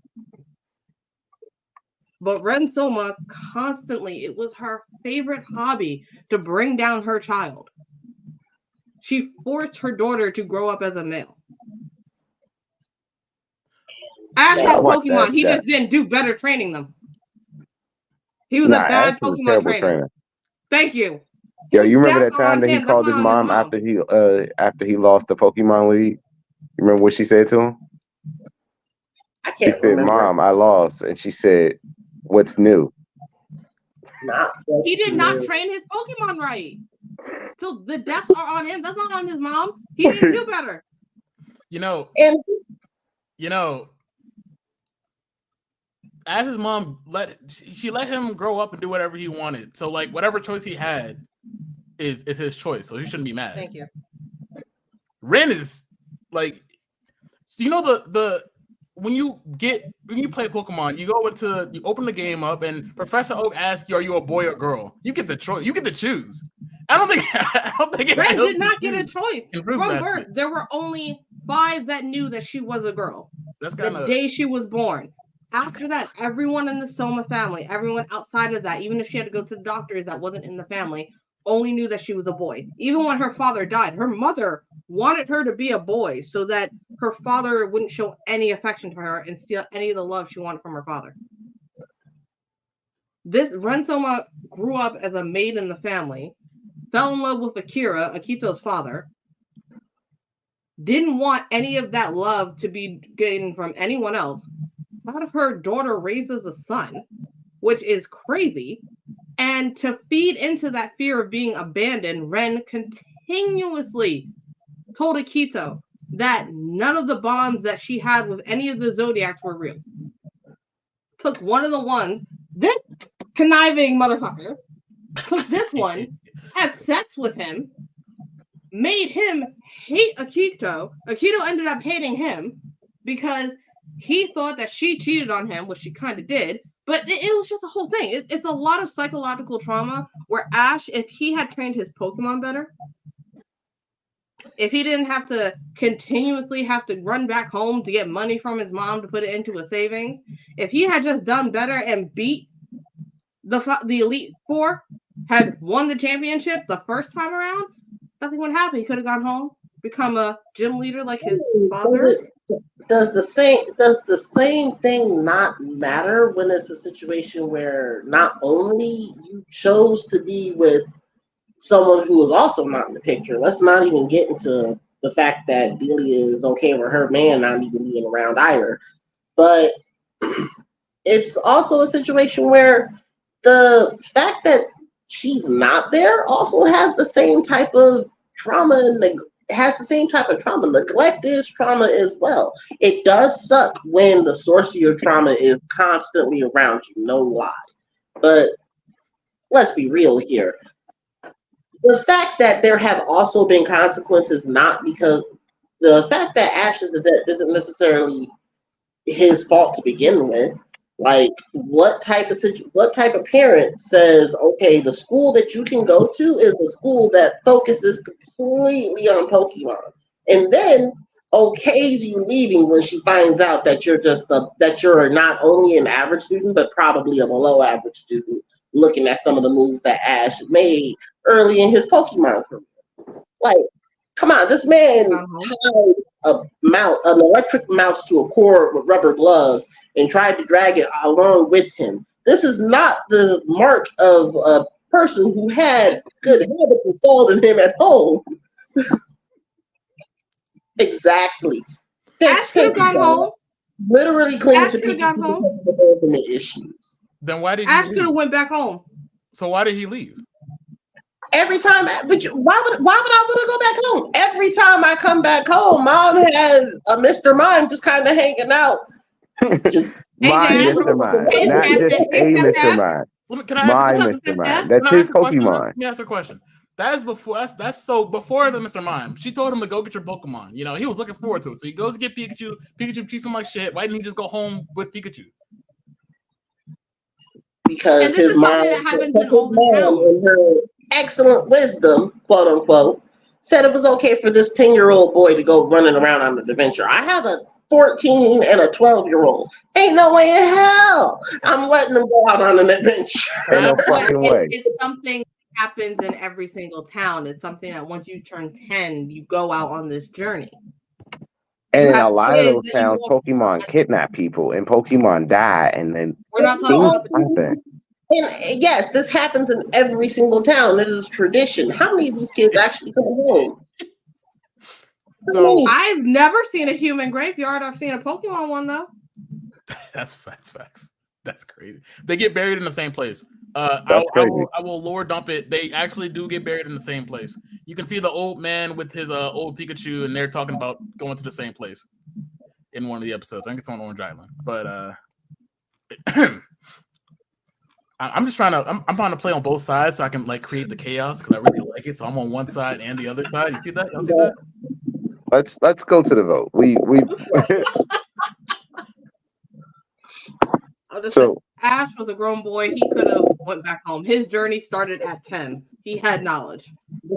But Ren Soma constantly, it was her favorite hobby to bring down her child. She forced her daughter to grow up as a male. Ash had Pokemon. He just didn't do better training them. He was a bad Pokemon trainer. Thank you. Yo, you remember that time that he called his mom after he lost the Pokemon League? You remember what she said to him? I can't remember. He said, "Mom, I lost," and she said, "What's new?" not. He did not train his Pokemon right. So the deaths are on him. That's not on his mom. He didn't do better. You know, And as his mom let him grow up and do whatever he wanted. So like whatever choice he had is his choice. So he shouldn't be mad. Thank you. Ren is like, you know, the when you play Pokemon, you open the game up and Professor Oak asks you, are you a boy or girl? You get the choice. You get to choose. I don't think Ren did not get a choice. From birth, there were only 5 that knew that she was a girl. That's the day she was born. After that, everyone in the Soma family, everyone outside of that, even if she had to go to the doctors that wasn't in the family, only knew that she was a boy. Even when her father died, her mother wanted her to be a boy so that her father wouldn't show any affection for her and steal any of the love she wanted from her father. This Ren Soma grew up as a maid in the family, fell in love with Akito's father, didn't want any of that love to be getting from anyone else. Had her daughter raises a son, which is crazy. And to feed into that fear of being abandoned, Ren continuously told Akito that none of the bonds that she had with any of the Zodiacs were real. Took one of the ones, this conniving motherfucker, took this one, had sex with him, made him hate Akito. Akito ended up hating him because he thought that she cheated on him, which she kind of did. But it was just a whole thing. It's a lot of psychological trauma where Ash, if he had trained his Pokemon better, if he didn't have to continuously have to run back home to get money from his mom to put it into a savings, if he had just done better and beat the Elite Four, had won the championship the first time around, nothing would happen. He could have gone home, become a gym leader like his father. Does the same thing not matter when it's a situation where not only you chose to be with someone who is also not in the picture? Let's not even get into the fact that Delia is okay with her man not even being around either. But it's also a situation where the fact that she's not there also has the same type of trauma and neglect is trauma as well. It does suck when the source of your trauma is constantly around you, no lie. But let's be real here. The fact that there have also been consequences, not because the fact that Ash's event isn't necessarily his fault to begin with. Like, what type of parent says, okay, the school that you can go to is the school that focuses completely on Pokemon, and then okays you leaving when she finds out that you're not only an average student but probably a below average student, looking at some of the moves that Ash made early in his Pokemon career. Like, come on, this man tied an electric mouse to a cord with rubber gloves and tried to drag it along with him. This is not the mark of a person who had good habits installed in him at home. Exactly. Ash could have gone home. Literally claims to be the issues. Then why did Ash could have went back home? So why did he leave? Every time, but why would I want to go back home? Every time I come back home, Mom has a Mr. Mime just kind of hanging out. Just my Mr. Mime, not just a Mr. Mime. My Mr. Mime. That's his Pokemon. Let me ask a question. That's before before the Mr. Mime. She told him to go get your Pokemon. You know, he was looking forward to it. So he goes to get Pikachu. Pikachu treats him like shit. Why didn't he just go home with Pikachu? Because his mom, in her excellent wisdom, quote unquote, said it was okay for this 10-year-old boy to go running around on an adventure. I have a 14 and a 12-year-old. Ain't no way in hell I'm letting them go out on an adventure. Ain't no fucking way. It's something that happens in every single town. It's something that once you turn 10, you go out on this journey. And in a lot of those towns, Pokemon kidnap people and Pokemon die, and then we're not talking about happen. And yes, this happens in every single town. It is tradition. How many of these kids actually come home? So I've never seen a human graveyard. I've seen a Pokemon one though. That's facts. That's crazy. They get buried in the same place. That's crazy. I will lore dump it. They actually do get buried in the same place. You can see the old man with his old Pikachu, and they're talking about going to the same place in one of the episodes. I think it's on Orange Island. But I'm just trying to I'm trying to play on both sides so I can like create the chaos because I really like it. So I'm on one side and the other side. You see that? Y'all see that? Let's go to the vote. We I'll just so say, Ash was a grown boy. He could have went back home. His journey started at 10. He had knowledge.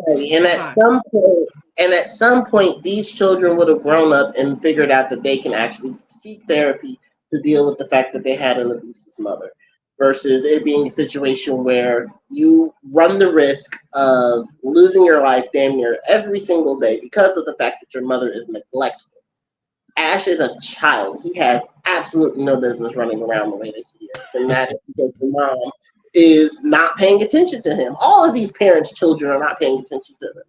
And at some point, these children would have grown up and figured out that they can actually seek therapy to deal with the fact that they had an abusive mother, versus it being a situation where you run the risk of losing your life damn near every single day because of the fact that your mother is neglectful. Ash is a child. He has absolutely no business running around the way that he is. And that is because the mom is not paying attention to him. All of these parents' children are not paying attention to them.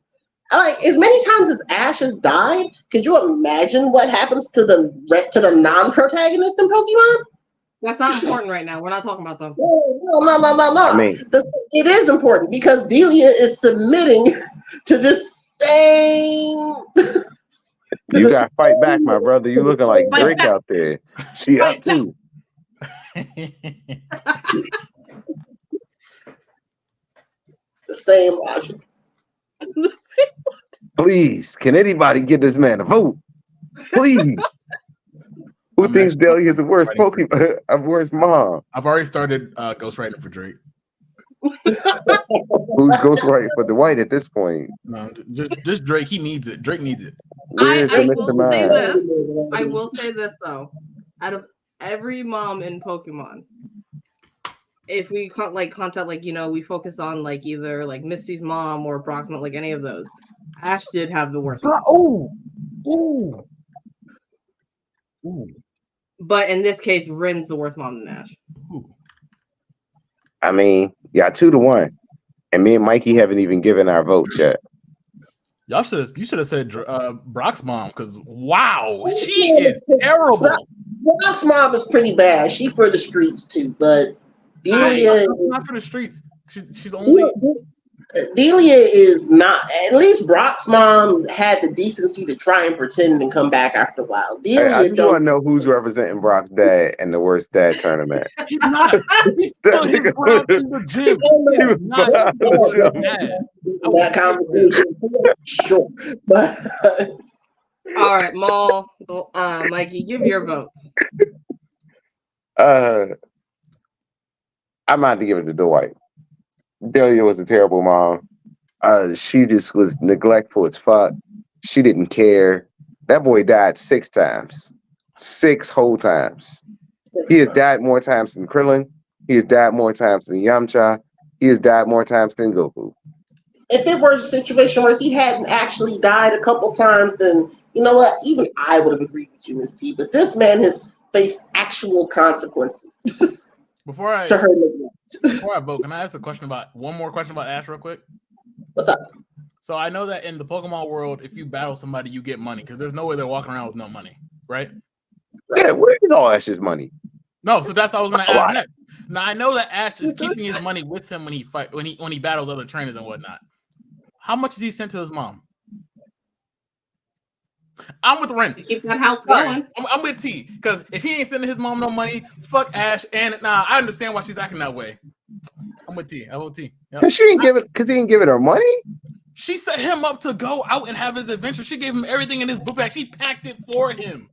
Like, as many times as Ash has died, could you imagine what happens to the non-protagonist in Pokemon? That's not important right now. We're not talking about them. No. I mean, It is important because Delia is submitting to this same... you got to fight back, my brother. You looking like Drake out there. She up too. The same logic. Please, can anybody get this man a vote? Please. Who thinks Delia is the worst Pokemon? Worst mom? I've already started ghostwriting for Drake. Who's ghostwriting for Dwight at this point? No, just Drake. He needs it. Drake needs it. Where's the Mr. Mind? I will say this though. Out of every mom in Pokemon, if we contact we focus on like either like Misty's mom or Brock's mom, like any of those, Ash did have the worst. Ooh. But in this case, Rin's the worst mom than Ash. Ooh. I mean, yeah, 2-1, and me and Mikey haven't even given our votes yet. You should have said Brock's mom because wow, she is terrible. Brock's mom is pretty bad. She for the streets too, but Delia not for the streets. She's only. Delia is not. At least Brock's mom had the decency to try and pretend and come back after a while. Delia, I just want to know who's representing Brock's dad in the worst dad tournament. He's not. He's put his blood in the gym. He's not that conversation. Sure, but all right, Maul, Mikey, give your votes. I'm about to give it to Dwight. Delia was a terrible mom. She just was neglectful as fuck. She didn't care. That boy died 6 times. 6 whole times. He has died more times than Krillin. He has died more times than Yamcha. He has died more times than Goku. If it were a situation where he hadn't actually died a couple times, then you know what? Even I would have agreed with you, Miss T. But this man has faced actual consequences. Before I to her vote, can I ask one more question about Ash real quick? What's up? So I know that in the Pokemon world, if you battle somebody, you get money because there's no way they're walking around with no money, right? Yeah, where is all Ash's money? No, so that's what I was going to ask next. Now I know that Ash is keeping his money with him when he battles other trainers and whatnot. How much is he sent to his mom? I'm with Ren. Keep that house going. I'm with T because if he ain't sending his mom no money, fuck Ash. And I understand why she's acting that way. I'm with T. I vote T. Yep. Because he didn't give it her money. She set him up to go out and have his adventure. She gave him everything in his book bag. She packed it for him.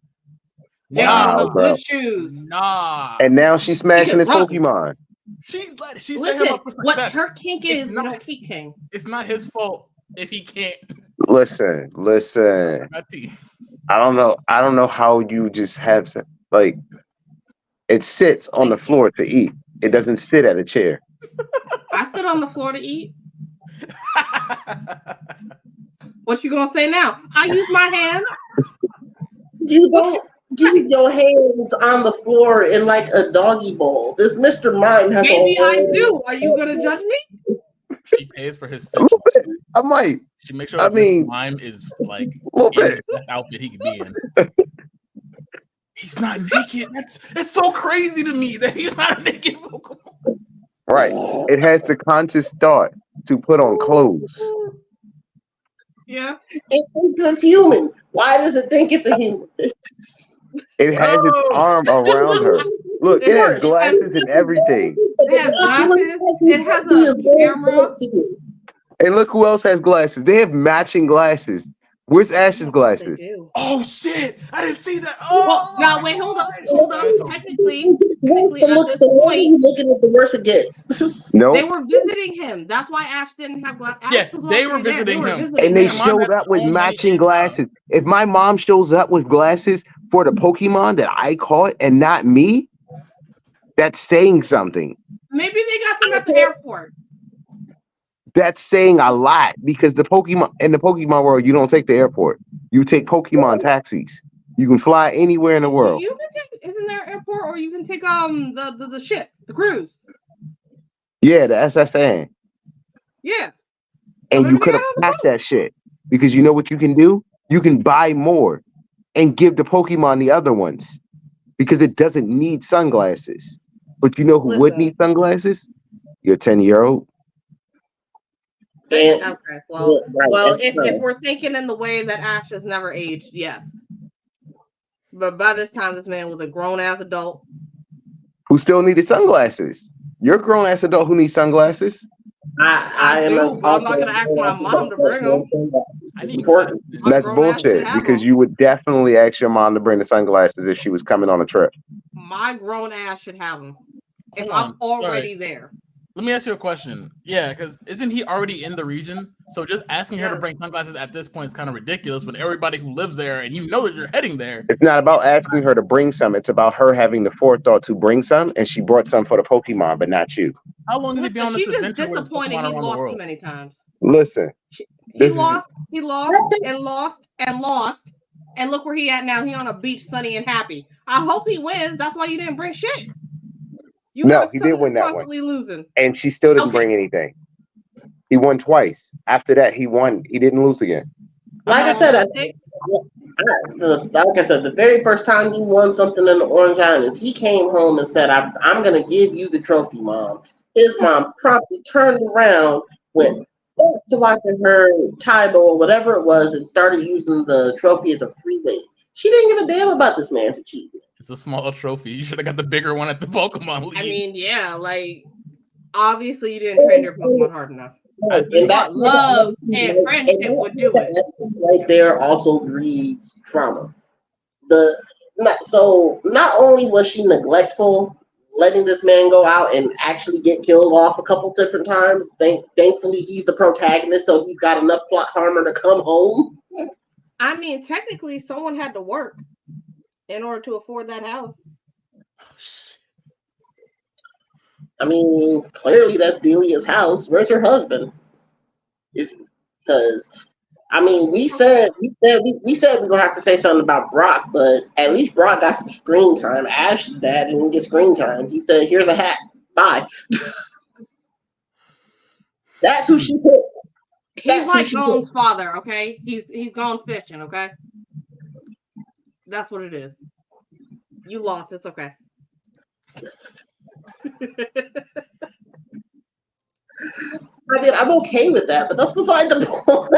Good shoes. Nah. And now she's smashing his Pokemon. She set him up for success. What her kink is not Key King. It's not his fault if he can't. Listen. I don't know how you just have it sits on the floor to eat. It doesn't sit at a chair. I sit on the floor to eat. What you gonna say now? I use my hands. You don't give your hands on the floor in like a doggy bowl. This Mr. Mime has Maybe I do. Are you gonna judge me? She pays for his fashion. I might. She makes sure Mime is like in the best outfit he could be in. He's not naked. It's so crazy to me that he's not a naked Pokemon. Right. It has the conscious thought to put on clothes. Yeah. It thinks it's human. Why does it think it's a human? It has its arm around her. Look, it has glasses and everything. It has glasses. It has a camera. And look who else has glasses. They have matching glasses. Where's Ash's They glasses? do. Oh shit! I didn't see that. Well, Oh, now wait, hold up. Technically, at this The more point, you looking at, the worse it gets. No. they were visiting him. That's why Ash didn't have glasses. Yeah, they were visiting him. And they Mom showed has up her with own money matching and, glasses. If my mom shows up with glasses for the Pokemon that I caught and not me, that's saying something. Maybe they got them at the airport. That's saying a lot because the Pokemon in the Pokemon world, you don't take the airport. You take Pokemon taxis. You can fly anywhere in the world. You can take, isn't there an airport, or you can take the ship, the cruise. Yeah, the SSN. Yeah. And you could have packed that shit because you know what you can do? You can buy more and give the Pokemon the other ones because it doesn't need sunglasses. But you know who would need sunglasses? Your 10-year-old. Okay. Well, if we're thinking in the way that Ash has never aged, yes. But by this time, this man was a grown-ass adult who still needed sunglasses. You're a grown-ass adult who needs sunglasses. I am. I'm not going to ask my mom to bring them. It's important. That's bullshit because you would definitely ask your mom to bring the sunglasses if she was coming on a trip. My grown ass should have them if I'm already there. Let me ask you a question. Yeah, because isn't he already in the region? So just asking her to bring sunglasses at this point is kind of ridiculous when everybody who lives there and you know that you're heading there. It's not about asking her to bring some. It's about her having the forethought to bring some, and she brought some for the Pokemon, but not you. How long has he been on this adventure? She's just disappointed he lost too many times. Listen. He lost, and lost, and lost. And look where he at now. He on a beach, sunny and happy. I hope he wins. That's why you didn't bring shit. No, he did win that one. Losing. And she still didn't bring anything. He won twice. After that, he won. He didn't lose again. Like I said, the very first time he won something in the Orange Islands, he came home and said, I'm going to give you the trophy, Mom. His mom promptly turned around, went back to watching her Taibo or whatever it was, and started using the trophy as a freeway. She didn't give a damn about this man's achievement. It's a small trophy. You should have got the bigger one at the Pokemon League. I mean, yeah, like obviously you didn't train your Pokemon hard enough. And that love and friendship would do it. Right there also breeds trauma. So not only was she neglectful, letting this man go out and actually get killed off a couple different times. Thankfully, he's the protagonist, so he's got enough plot armor to come home. I mean, technically, someone had to work in order to afford that house. I mean, clearly that's Delia's house. Where's her husband? Because I mean, we said we're gonna have to say something about Brock, but at least Brock got some screen time. Ash's dad didn't get screen time. He said, "Here's a hat. Bye." That's who she picked. He's like Gone's father, okay? He's gone fishing, okay? That's what it is. You lost. It's okay. I mean, I'm okay with that, but that's beside the point.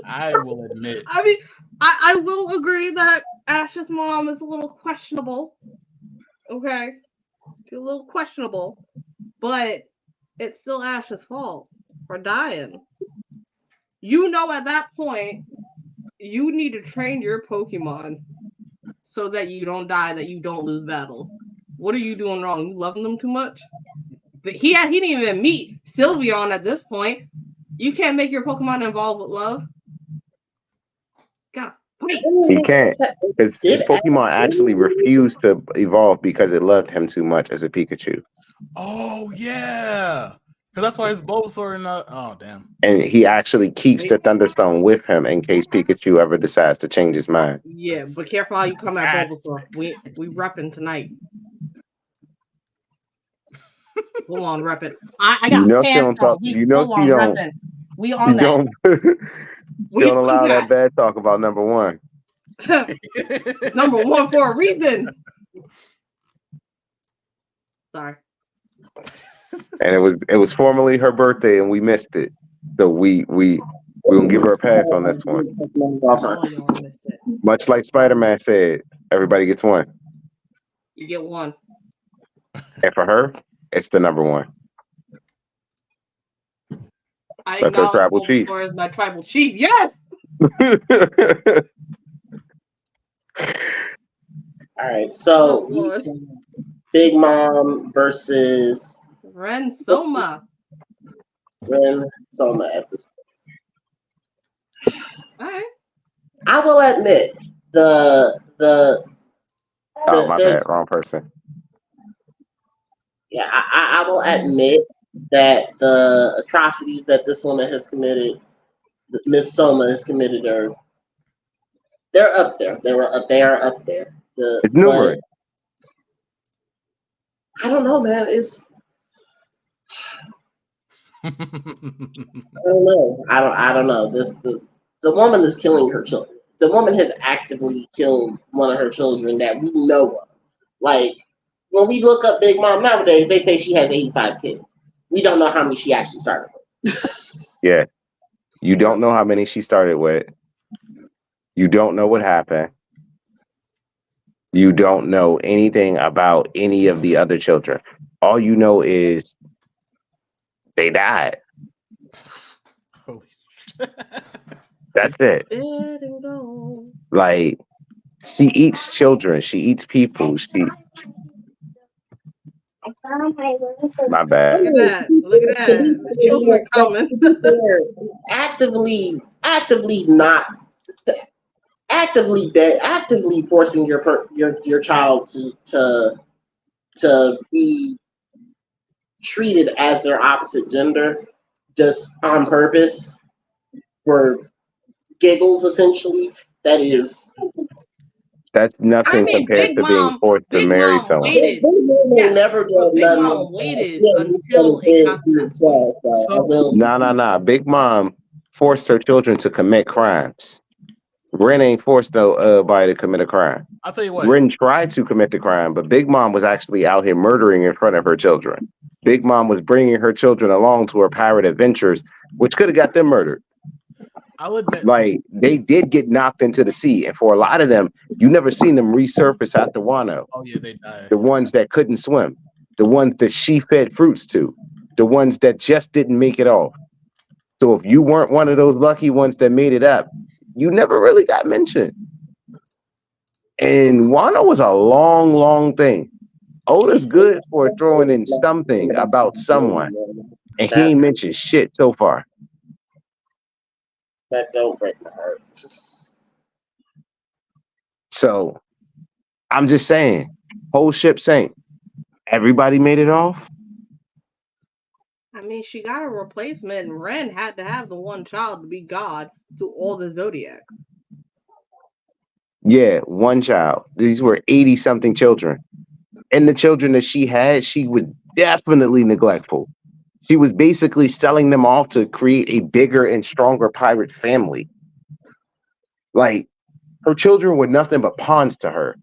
I will admit. I mean, I will agree that Ash's mom is a little questionable. Okay? A little questionable. But it's still Ash's fault for dying. You know, at that point, you need to train your Pokemon so that you don't die, that you don't lose battles. What are you doing wrong? You loving them too much? He didn't even meet Sylveon at this point. You can't make your Pokemon involved with love. God, he can't. Because his Pokemon actually refused to evolve because it loved him too much as a Pikachu. Oh yeah, because that's why his Bulbasaur and oh damn. And he actually keeps the Thunderstone with him in case Pikachu ever decides to change his mind. Yeah, but careful how you come at Bulbasaur. We repping tonight. Full on repping. I got pants on. You know she don't. Repping. We on that. Don't allow that bad talk about number one. Number one for a reason. Sorry. And it was formerly her birthday, and we missed it. So we gonna give her a pass on this one. Oh, y'all missed it. Much like Spider-Man said, everybody gets one, You get one. and for her, it's the number one. I That's our acknowledge tribal chief. Bulbasaur as my tribal chief. Yes. All right, so Oh, Lord. Big Mom versus Ren Soma. Ren Soma at this point. All right. I will admit Oh, my bad, wrong person. Yeah, I will admit that the atrocities that this woman has committed, Miss Soma has committed, they're up there. They are up there. It's numerous. I don't know, man. I don't know. I don't know. The woman is killing her children. The woman has actively killed one of her children that we know of. Like, when we look up Big Mom nowadays, they say she has 85 kids. We don't know how many she actually started with. Yeah. You don't know how many she started with. You don't know what happened. You don't know anything about any of the other children. All you know is they died. Holy shit. That's it. Letting go. Like, she eats children. She eats people. My bad. Look at that. Look at that. The children coming. actively forcing your child to be treated as their opposite gender, just on purpose for giggles, essentially. That's nothing compared to being forced to marry someone. Waited. They never did Big nothing. Mom waited until it got to that point. Nah. Big Mom forced her children to commit crimes. Ren ain't forced nobody to commit a crime. I'll tell you what. Ren tried to commit the crime, but Big Mom was actually out here murdering in front of her children. Big Mom was bringing her children along to her pirate adventures, which could have got them murdered. I'll admit, like, they did get knocked into the sea, and for a lot of them, you never seen them resurface after Wano. Oh yeah, they died. The ones that couldn't swim, the ones that she fed fruits to, the ones that just didn't make it off. So if you weren't one of those lucky ones that made it up, you never really got mentioned. And Wano was a long thing. Oda's good for throwing in something about someone, and he ain't mentioned shit so far. That don't break my heart. So I'm just saying, whole ship sank. Everybody made it off. I mean, she got a replacement, and Ren had to have the one child to be God to all the Zodiac. Yeah, one child. These were 80-something children. And the children that she had, she was definitely neglectful. She was basically selling them off to create a bigger and stronger pirate family. Like, her children were nothing but pawns to her.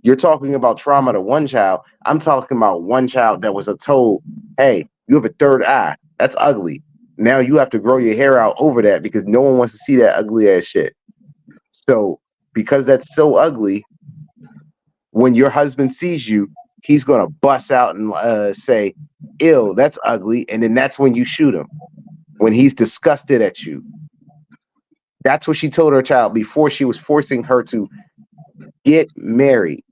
You're talking about trauma to one child. I'm talking about one child that was told, hey, you have a third eye. That's ugly. Now you have to grow your hair out over that because no one wants to see that ugly ass shit. So, because that's so ugly, when your husband sees you, he's going to bust out and say, ew, that's ugly. And then that's when you shoot him, when he's disgusted at you. That's what she told her child before she was forcing her to get married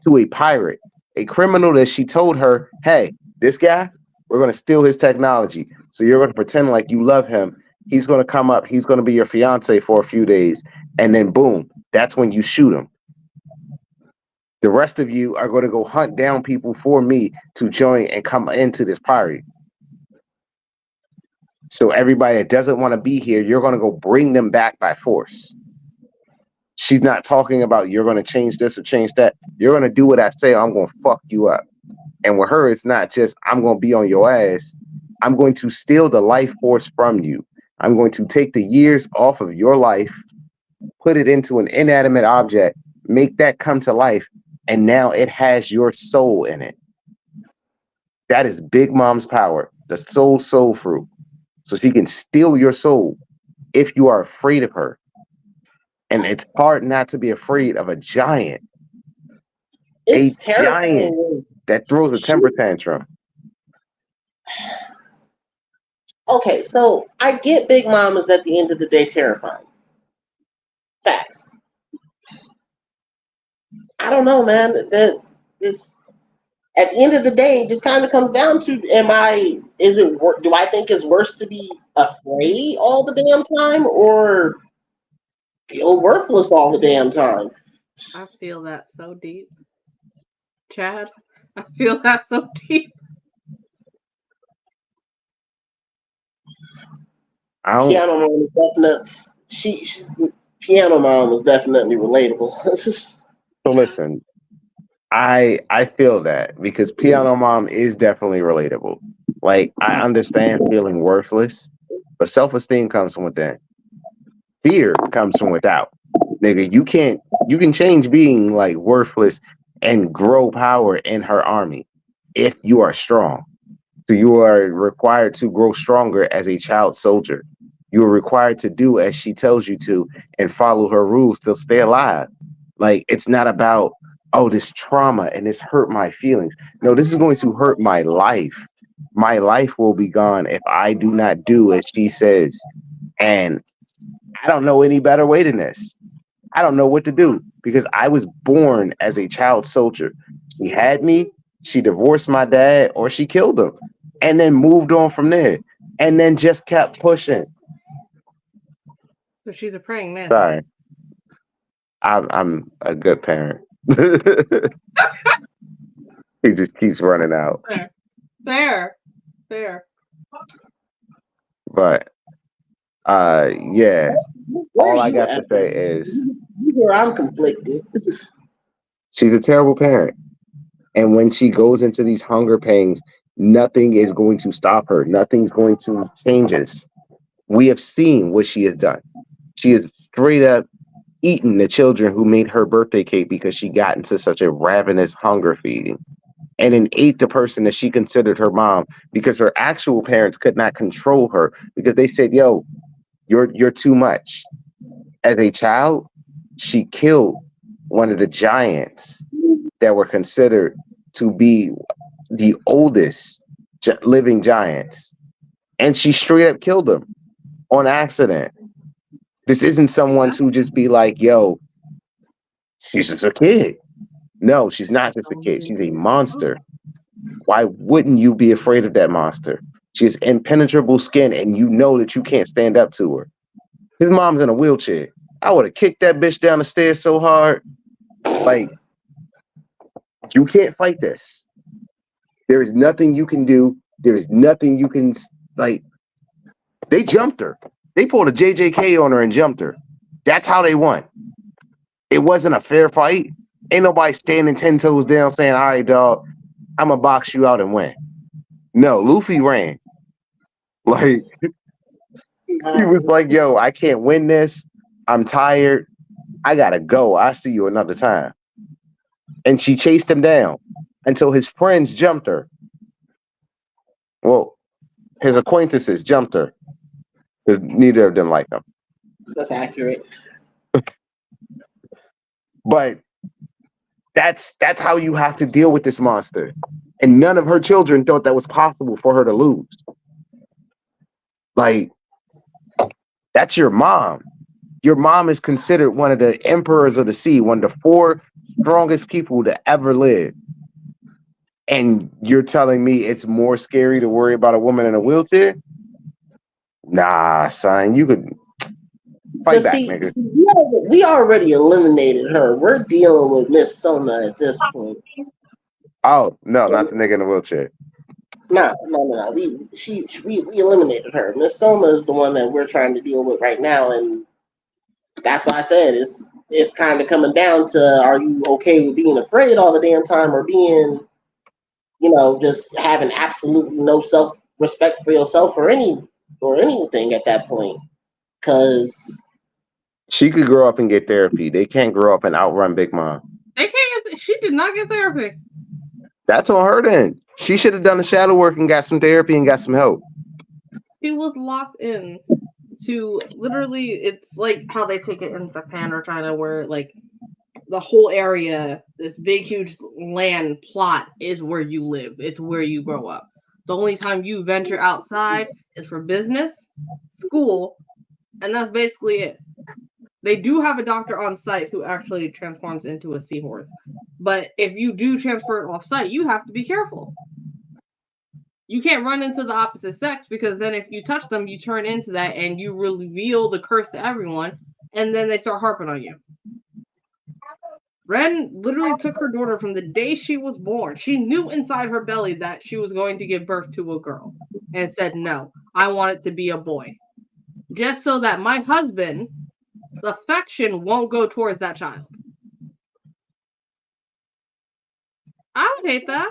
to a pirate, a criminal that she told her, hey, this guy, we're going to steal his technology. So you're going to pretend like you love him. He's going to come up. He's going to be your fiance for a few days. And then boom, that's when you shoot him. The rest of you are going to go hunt down people for me to join and come into this party. So everybody that doesn't want to be here, you're going to go bring them back by force. She's not talking about you're going to change this or change that. You're going to do what I say, or I'm going to fuck you up. And with her, it's not just I'm going to be on your ass. I'm going to steal the life force from you. I'm going to take the years off of your life, put it into an inanimate object, make that come to life, and now it has your soul in it. That is Big Mom's power, the soul fruit. So she can steal your soul if you are afraid of her. And it's hard not to be afraid of a giant. It's A giant terrifying. that throws a temper tantrum. Okay, so I get Big Mom is at the end of the day terrifying. Facts. I don't know, man. That it's at the end of the day, it just kind of comes down to: do I think it's worse to be afraid all the damn time, or feel worthless all the damn time? I feel that so deep. Chad, I feel that so deep. Piano Mom was definitely Piano Mom was definitely relatable. So listen, I feel that because Piano Mom is definitely relatable. Like I understand feeling worthless, but self-esteem comes from within. Fear comes from without. Nigga, you can change being like worthless and grow power in her army if you are strong. So you are required to grow stronger as a child soldier. You are required to do as she tells you to and follow her rules to stay alive. Like it's not about, oh, this trauma and this hurt my feelings. No, this is going to hurt my life. My life will be gone if I do not do as she says. And I don't know any better way than this. I don't know what to do because I was born as a child soldier. She had me, she divorced my dad, or she killed him, and then moved on from there, and then just kept pushing. So she's a praying man. Sorry, I'm a good parent. He just keeps running out. Fair. But yeah. All I got to say is I'm conflicted. she's a terrible parent. And when she goes into these hunger pangs, nothing is going to stop her. Nothing's going to change us. We have seen what she has done. She has straight up eaten the children who made her birthday cake because she got into such a ravenous hunger feeding. And then ate the person that she considered her mom because her actual parents could not control her because they said, yo, you're too much. As a child, she killed one of the giants that were considered to be the oldest living giants. And she straight up killed them on accident. This isn't someone to just be like, yo, she's just a kid. No, she's not just a kid. She's a monster. Why wouldn't you be afraid of that monster? She has impenetrable skin and you know that you can't stand up to her. His mom's in a wheelchair. I would have kicked that bitch down the stairs so hard. Like, you can't fight this. There is nothing you can do. There is nothing you can, like, they jumped her. They pulled a JJK on her and jumped her. That's how they won. It wasn't a fair fight. Ain't nobody standing 10 toes down saying, all right, dog, I'm going to box you out and win. No, Luffy ran. Like, he was like, yo, I can't win this. I'm tired. I got to go. I'll see you another time. And she chased him down until his friends jumped her. Well, his acquaintances jumped her because neither of them like him. That's accurate. But that's how you have to deal with this monster. And none of her children thought that was possible for her to lose. Like, that's your mom. Your mom is considered one of the emperors of the sea, one of the 4 strongest people to ever live. And you're telling me it's more scary to worry about a woman in a wheelchair? Nah, son, you could fight back, nigga. We already eliminated her. We're dealing with Miss Sona at this point. Oh, no, not the nigga in the wheelchair. No. We eliminated her. Miss Soma is the one that we're trying to deal with right now, and that's why I said it's kind of coming down to: are you okay with being afraid all the damn time, or being, just having absolutely no self-respect for yourself or anything at that point? Because she could grow up and get therapy. They can't grow up and outrun Big Mom. They can't. She did not get therapy. That's on her then. She should have done the shadow work and got some therapy and got some help. She was locked in to literally, it's like how they take it in Japan or China, where like the whole area, this big, huge land plot is where you live. It's where you grow up. The only time you venture outside is for business, school, and that's basically it. They do have a doctor on site who actually transforms into a seahorse. But if you do transfer it off site, you have to be careful. You can't run into the opposite sex, because then if you touch them, you turn into that and you reveal the curse to everyone, and then they start harping on you. Ren literally took her daughter from the day she was born. She knew inside her belly that she was going to give birth to a girl and said, no, I want it to be a boy. Just so that my husband, the affection won't go towards that child. I would hate that.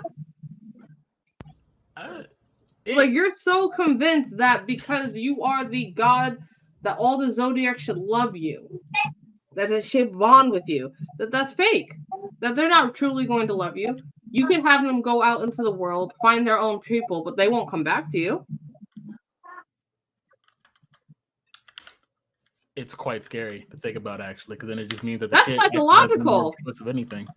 Like, you're so convinced that because you are the god, that all the zodiac should love you, that it should bond with you, that's fake. That they're not truly going to love you. You can have them go out into the world, find their own people, but they won't come back to you. It's quite scary to think about, actually, because then it just means that the that's kid psychological. Choice of anything.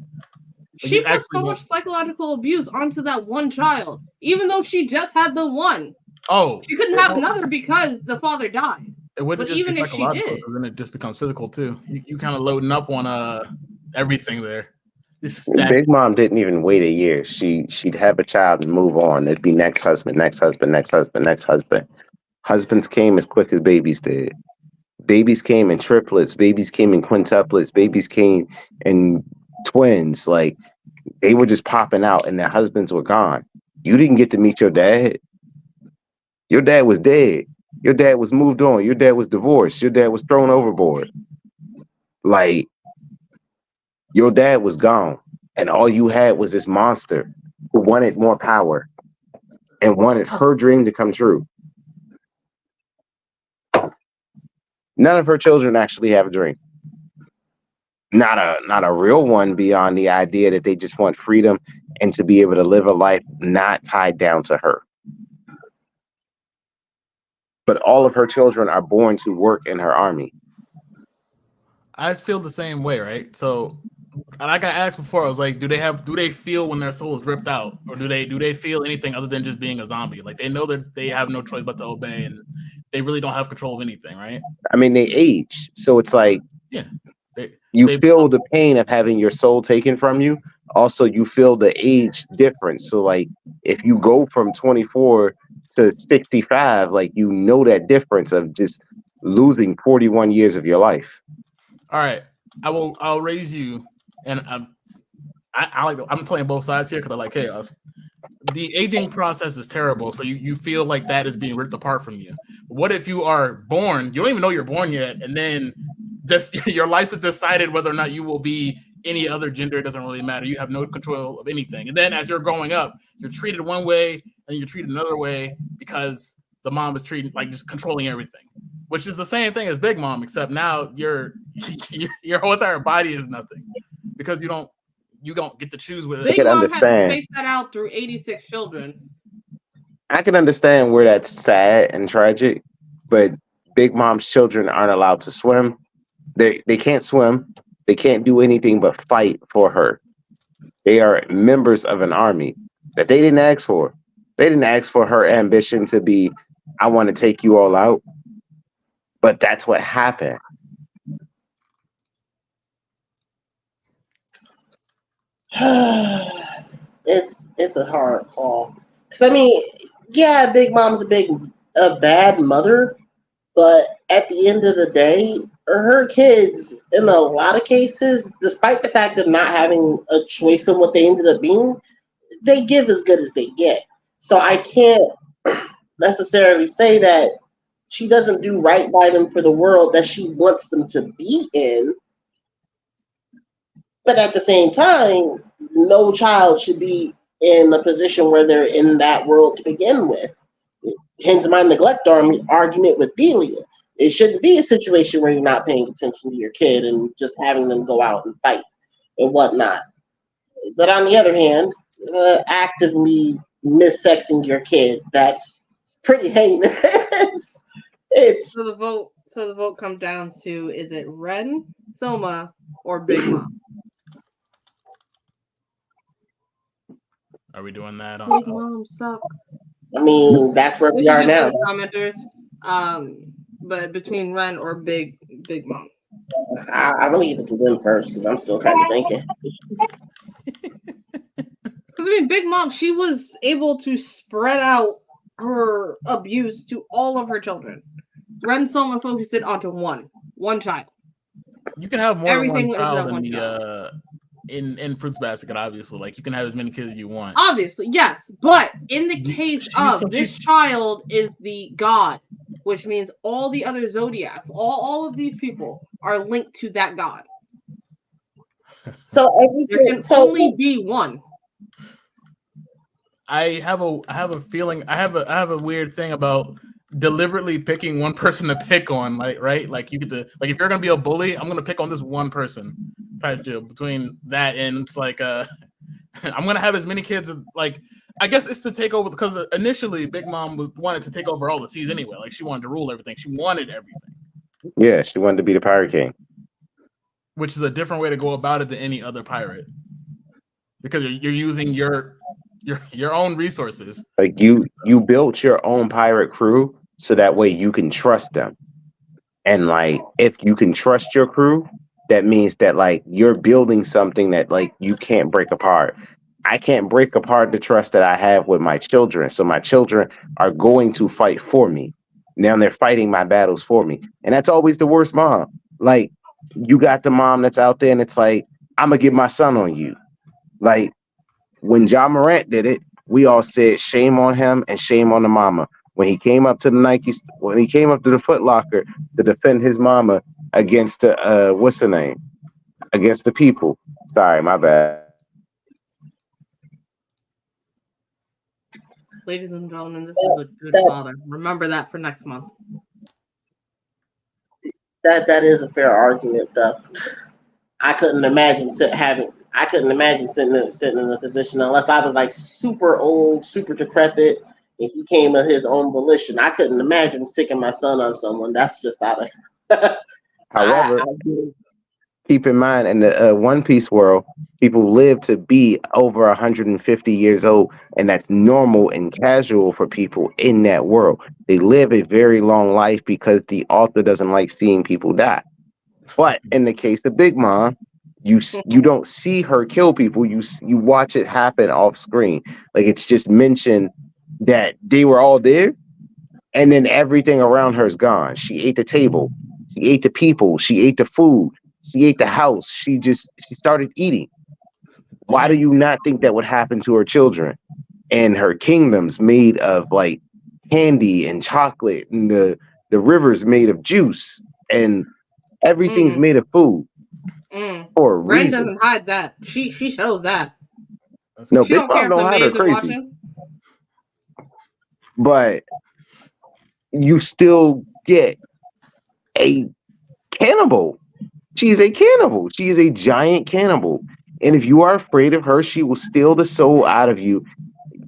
She put so much psychological abuse onto that one child, even though she just had the one. Oh, she couldn't have another because the father died. It wouldn't just be psychological, then it just becomes physical too. You kind of loading up on everything there. Big Mom didn't even wait a year. She'd have a child and move on. It'd be next husband, next husband, next husband, next husband. Husbands came as quick as babies did. Babies came in triplets. Babies came in quintuplets. Babies came in twins. Like, they were just popping out and their husbands were gone. You didn't get to meet your dad. Your dad was dead. Your dad was moved on. Your dad was divorced. Your dad was thrown overboard. Like, your dad was gone. And all you had was this monster who wanted more power and wanted her dream to come true. None of her children actually have a dream. Not a real one, beyond the idea that they just want freedom and to be able to live a life not tied down to her. But all of her children are born to work in her army. I feel the same way, right? So, like I asked before, I was like, do they feel when their soul is ripped out, or do they feel anything other than just being a zombie? Like, they know that they have no choice but to obey, and they really don't have control of anything, right? I mean, they age, so it's like, yeah, you feel the pain of having your soul taken from you. Also, you feel the age difference. So, like, if you go from 24 to 65, like, you know that difference of just losing 41 years of your life. All right, I'll raise you, and I'm playing both sides here because I like chaos. The aging process is terrible, so you feel like that is being ripped apart from you. What if you are born? You don't even know you're born yet, and then your life is decided whether or not you will be any other gender. It doesn't really matter. You have no control of anything. And then as you're growing up, you're treated one way and you're treated another way because the mom is treating, like, just controlling everything, which is the same thing as Big Mom, except now your whole entire body is nothing because you don't get to choose with it. Big Mom had to face that out through 86 children. I can understand where that's sad and tragic, but Big Mom's children aren't allowed to swim. They can't swim. They can't do anything but fight for her. They are members of an army that they didn't ask for. They didn't ask for her ambition to be, I want to take you all out. But that's what happened. It's a hard call. Because, I mean, yeah, Big Mom's a bad mother, but at the end of the day, her kids, in a lot of cases, despite the fact of not having a choice of what they ended up being, they give as good as they get. So I can't necessarily say that she doesn't do right by them for the world that she wants them to be in. But at the same time, no child should be in a position where they're in that world to begin with. Hence my neglect argument with Delia. It shouldn't be a situation where you're not paying attention to your kid and just having them go out and fight and whatnot. But on the other hand, actively missexing your kid. That's pretty heinous. It's So the vote comes down to, is it Ren, Soma, or Big Mom? Are we doing that Big on? Mom suck. I mean, that's where we This is are just now. for the commenters. But between Ren or Big Mom. I'm gonna give it to them first because I'm still kind of thinking. Because I mean, Big Mom, she was able to spread out her abuse to all of her children. Ren Soma focused it onto one child. You can have more Everything than went into one that child one in Fruits Basket, obviously. Like you can have as many kids as you want. Obviously, yes. But in the case of this child is the god, which means all the other zodiacs, all of these people are linked to that god. So there can only be one. I have a feeling. I have a weird thing about deliberately picking one person to pick on, like right? Like you get to like if you're gonna be a bully, I'm gonna pick on this one person type deal. Between that and it's like I'm gonna have as many kids as like I guess it's to take over because initially Big Mom wanted to take over all the seas anyway. Like she wanted to rule everything. She wanted everything. Yeah, she wanted to be the Pirate King. Which is a different way to go about it than any other pirate. Because you're using your own resources. Like you built your own pirate crew so that way you can trust them. And like if you can trust your crew, that means that like you're building something that like you can't break apart. I can't break apart the trust that I have with my children. So my children are going to fight for me. Now they're fighting my battles for me. And that's always the worst mom. Like you got the mom that's out there and it's like, I'm gonna get my son on you. Like when John Morant did it, we all said shame on him and shame on the mama. When he came up to the the Foot Locker to defend his mama against the what's the name? Against the people. Sorry, my bad. Ladies and gentlemen, this is a good father. Remember that for next month. That is a fair argument, though. I couldn't imagine sitting in a position unless I was like super old, super decrepit, and he came of his own volition. I couldn't imagine sicking my son on someone. That's just out of. However, keep in mind in the One Piece world, people live to be over 150 years old, and that's normal and casual for people in that world. They live a very long life because the author doesn't like seeing people die. But in the case of Big Mom, you don't see her kill people. You watch it happen off screen. Like it's just mentioned that they were all there, and then everything around her is gone. She ate the table. She ate the people. She ate the food. She ate the house. She started eating. Why do you not think that would happen to her children? And her kingdom's made of like candy and chocolate, and the river's made of juice, and everything's made of food for a Ren reason. doesn't hide that. She shows that. No, she Big Mom don't hide her crazy. But you still get a cannibal. She is a cannibal. She is a giant cannibal. And if you are afraid of her, she will steal the soul out of you,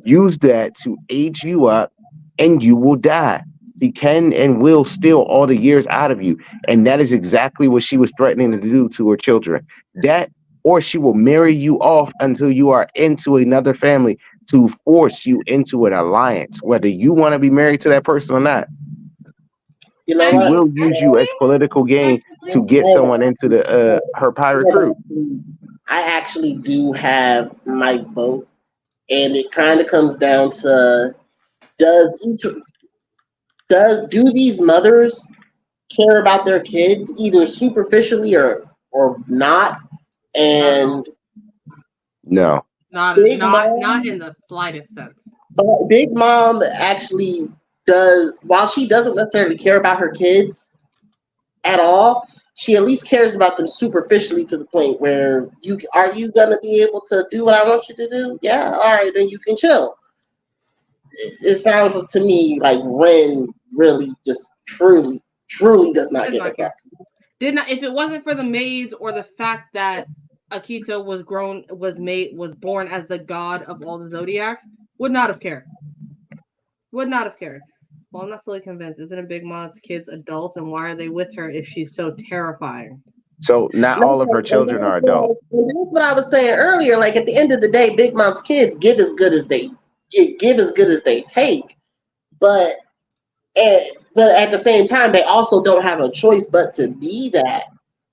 use that to age you up, and you will die. She can and will steal all the years out of you. And that is exactly what she was threatening to do to her children. That, or she will marry you off until you are into another family to force you into an alliance, whether you want to be married to that person or not. You know she what? will use you as political gain to get someone into the her pirate crew. I actually do have my vote, and it kind of comes down to do these mothers care about their kids either superficially or not? And no, not in the slightest sense. Big Mom actually does, while she doesn't necessarily care about her kids at all, she at least cares about them superficially to the point where are you gonna be able to do what I want you to do? Yeah, all right, then you can chill. It sounds to me like Ren really just truly does not give a fuck. If it wasn't for the maids or the fact that Akito was born as the god of all the zodiacs, would not have cared. Would not have cared. Well, I'm not fully convinced. Isn't a Big Mom's kids adults, and why are they with her if she's so terrifying? So not all of her children are adults. And that's what I was saying earlier. Like at the end of the day, Big Mom's kids give as good as they take, but at the same time, they also don't have a choice but to be that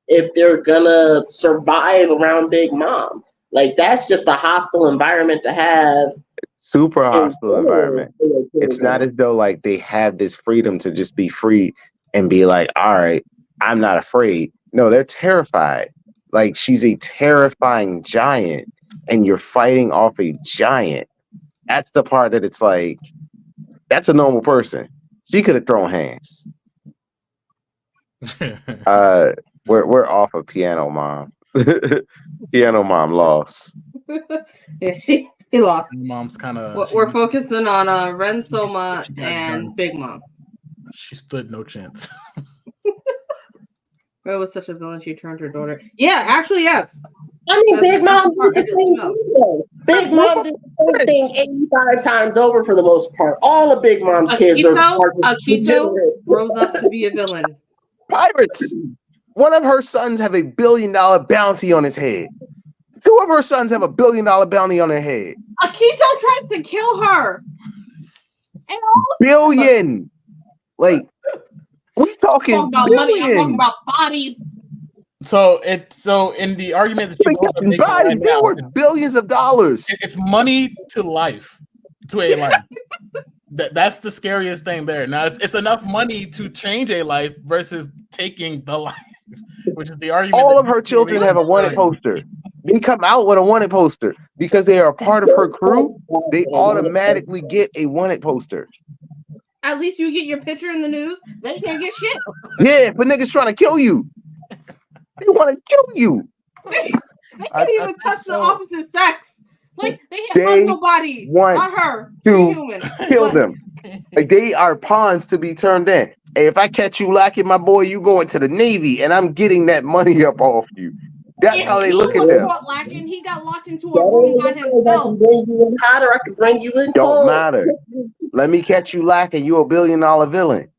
if they're gonna survive around Big Mom. Like that's just a hostile environment to have. Super hostile environment. It's not as though like they have this freedom to just be free and be like, all right, I'm not afraid. No, they're terrified. Like she's a terrifying giant and you're fighting off a giant. That's the part that it's like, that's a normal person. She could have thrown hands. We're off of Piano Mom. Piano Mom lost. He lost. Mom's kind of. We're focusing on Ren Soma and Big Mom. She stood no chance. It was such a villain. She turned her daughter. Yeah, actually, yes. I mean, Big Mom did the same thing. Big Mom did the same thing 85 times over for the most part. All of Big Mom's kids are Akito grows up to be a villain. Pirates. One of her sons have $1 billion bounty on his head. Two of her sons have $1 billion bounty on their head. Akito tries to kill her. And billion. Like, we talking about money. I'm talking about bodies. So in the argument that you bodies, they were billions of dollars. It's money to life, to a life. That's the scariest thing there. Now it's enough money to change a life versus taking the life, which is the argument. All of her children have a wanted poster. They come out with a wanted poster because they are a part of her crew. They automatically get a wanted poster. At least you get your picture in the news. They can't get shit. Yeah, but niggas trying to kill you. They want to kill you. They can't even touch the opposite sex. Like they hug nobody. Not her. To kill them. Like they are pawns to be turned in. Hey, if I catch you lacking, my boy, you going to the Navy, and I'm getting that money up off you. That's how they look at them. Lacking, he got locked into a room by himself. I can bring you in hot or I can bring you in cold. Don't matter. Let me catch you lacking. You $1 billion villain.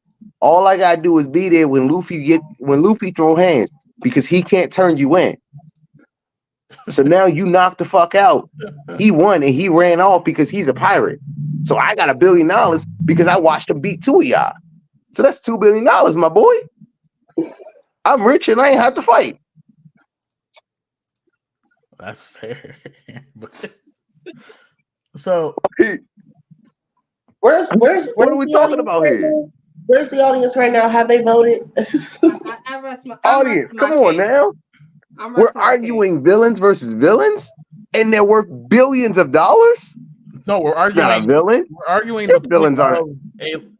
All I gotta do is be there when Luffy throw hands because he can't turn you in. So now you knocked the fuck out. He won and he ran off because he's a pirate. So I got $1 billion because I watched him beat two of y'all. So that's $2 billion, my boy. I'm rich and I ain't have to fight. That's fair. So where's what are we talking about here? Where's the audience right now? Have they voted? Audience, come on now. We're arguing villains versus villains, and they're worth billions of dollars. No, we're arguing not a villain. We're arguing the villains aren't.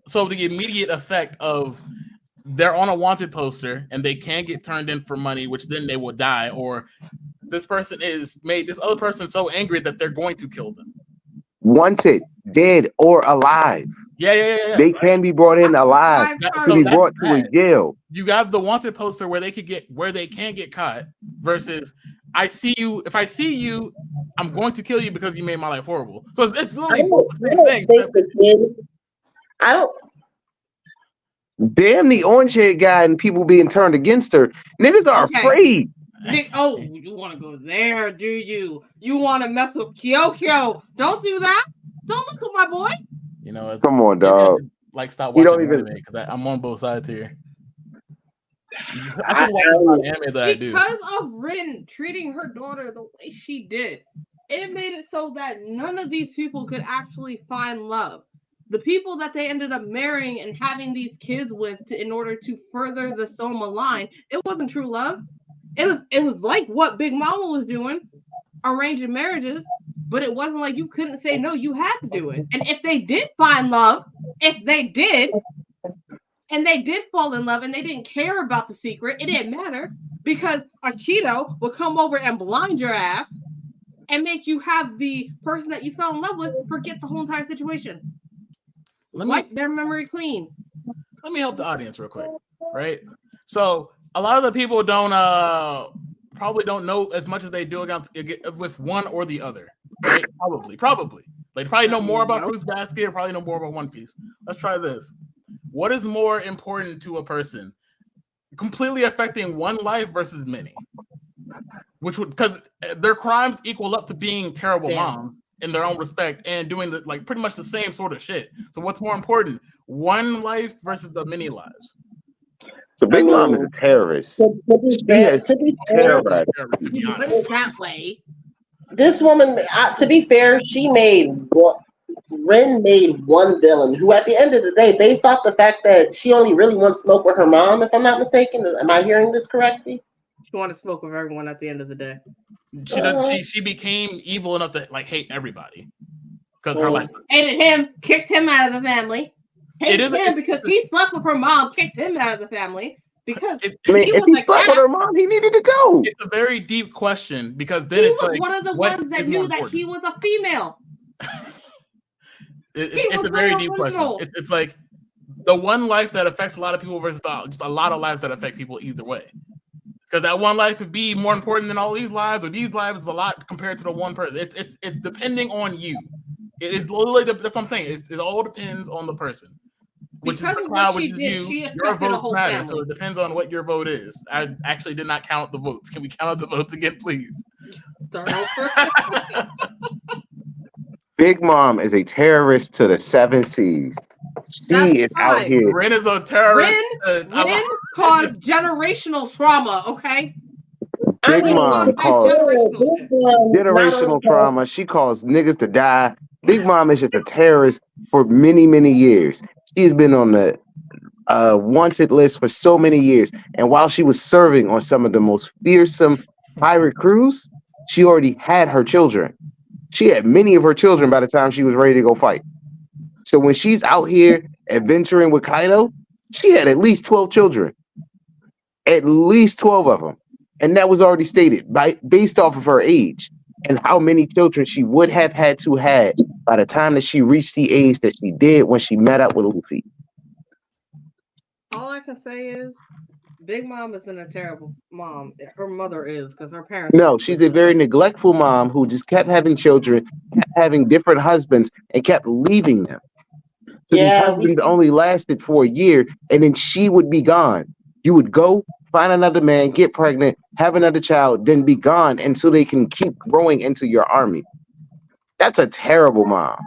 So the immediate effect of they're on a wanted poster and they can't get turned in for money, which then they will die, or this person is made this other person so angry that they're going to kill them. Wanted, dead or alive. Yeah. They can be brought in alive to be brought to a jail. You got the wanted poster where they can get caught versus I see you. If I see you, I'm going to kill you because you made my life horrible. So it's literally the same thing. I don't. Damn the orange haired guy and people being turned against her. Niggas are afraid. Oh, you want to go there, do you? You want to mess with Kyokyo? Don't do that. Don't mess with my boy. You know, come on, dog. Like, stop watching anime because I'm on both sides here. I should watch anime that I do. Because of Rin treating her daughter the way she did, it made it so that none of these people could actually find love. The people that they ended up marrying and having these kids with in order to further the Soma line, it wasn't true love. It was like what Big Mama was doing, arranging marriages, but it wasn't like you couldn't say no, you had to do it. And if they did find love, if they did, and they did fall in love and they didn't care about the secret, it didn't matter because Akito would come over and blind your ass and make you have the person that you fell in love with forget the whole entire situation. Wipe their memory clean. Let me help the audience real quick, right? So a lot of the people don't probably don't know as much as they do with one or the other, right? Probably. They probably know more about Fruits Basket, or probably know more about One Piece. Let's try this. What is more important to a person? Completely affecting one life versus many, which would, because their crimes equal up to being terrible moms in their own respect and doing pretty much the same sort of shit. So what's more important, one life versus the many lives? So Big Mom is a terrorist. To be fair, To be honest, that way. This woman, to be fair, Ren made one villain who, at the end of the day, based off the fact that she only really wants smoke with her mom, if I'm not mistaken. Am I hearing this correctly? She wanted to smoke with everyone at the end of the day. She became evil enough to hate everybody because her life hated him, kicked him out of the family. Hated him because he slept with her mom, kicked him out of the family. Because if he slept with her mom, he needed to go. It's a very deep question because then he it's was one of the ones that knew that he was a female. It's a very deep question. It's like the one life that affects a lot of people versus just a lot of lives that affect people either way. Because that one life could be more important than all these lives, or these lives is a lot compared to the one person. It's depending on you. It is literally that's what I'm saying. It all depends on the person. Which because is the crowd, which is you. Your votes matter, family. So it depends on what your vote is. I actually did not count the votes. Can we count the votes again, please? Big Mom is a terrorist to the 7 seas. She is out here. Ren is a terrorist. Ren caused generational trauma, okay? Big Mom caused generational trauma. She caused niggas to die. Big Mom is just a terrorist for many, many years. She's been on the wanted list for so many years. And while she was serving on some of the most fearsome pirate crews, she already had her children. She had many of her children by the time she was ready to go fight. So when she's out here adventuring with Kaido, she had at least 12 children. At least 12 of them. And that was already stated based off of her age and how many children she would have had to have by the time that she reached the age that she did when she met up with Luffy. All I can say is Big Mom isn't a terrible mom. Her mother is, because her parents... No, she's a very neglectful mom who just kept having children, kept having different husbands, and kept leaving them. So these husbands only lasted for a year, and then she would be gone. You would go, find another man, get pregnant, have another child, then be gone until they can keep growing into your army. That's a terrible mom.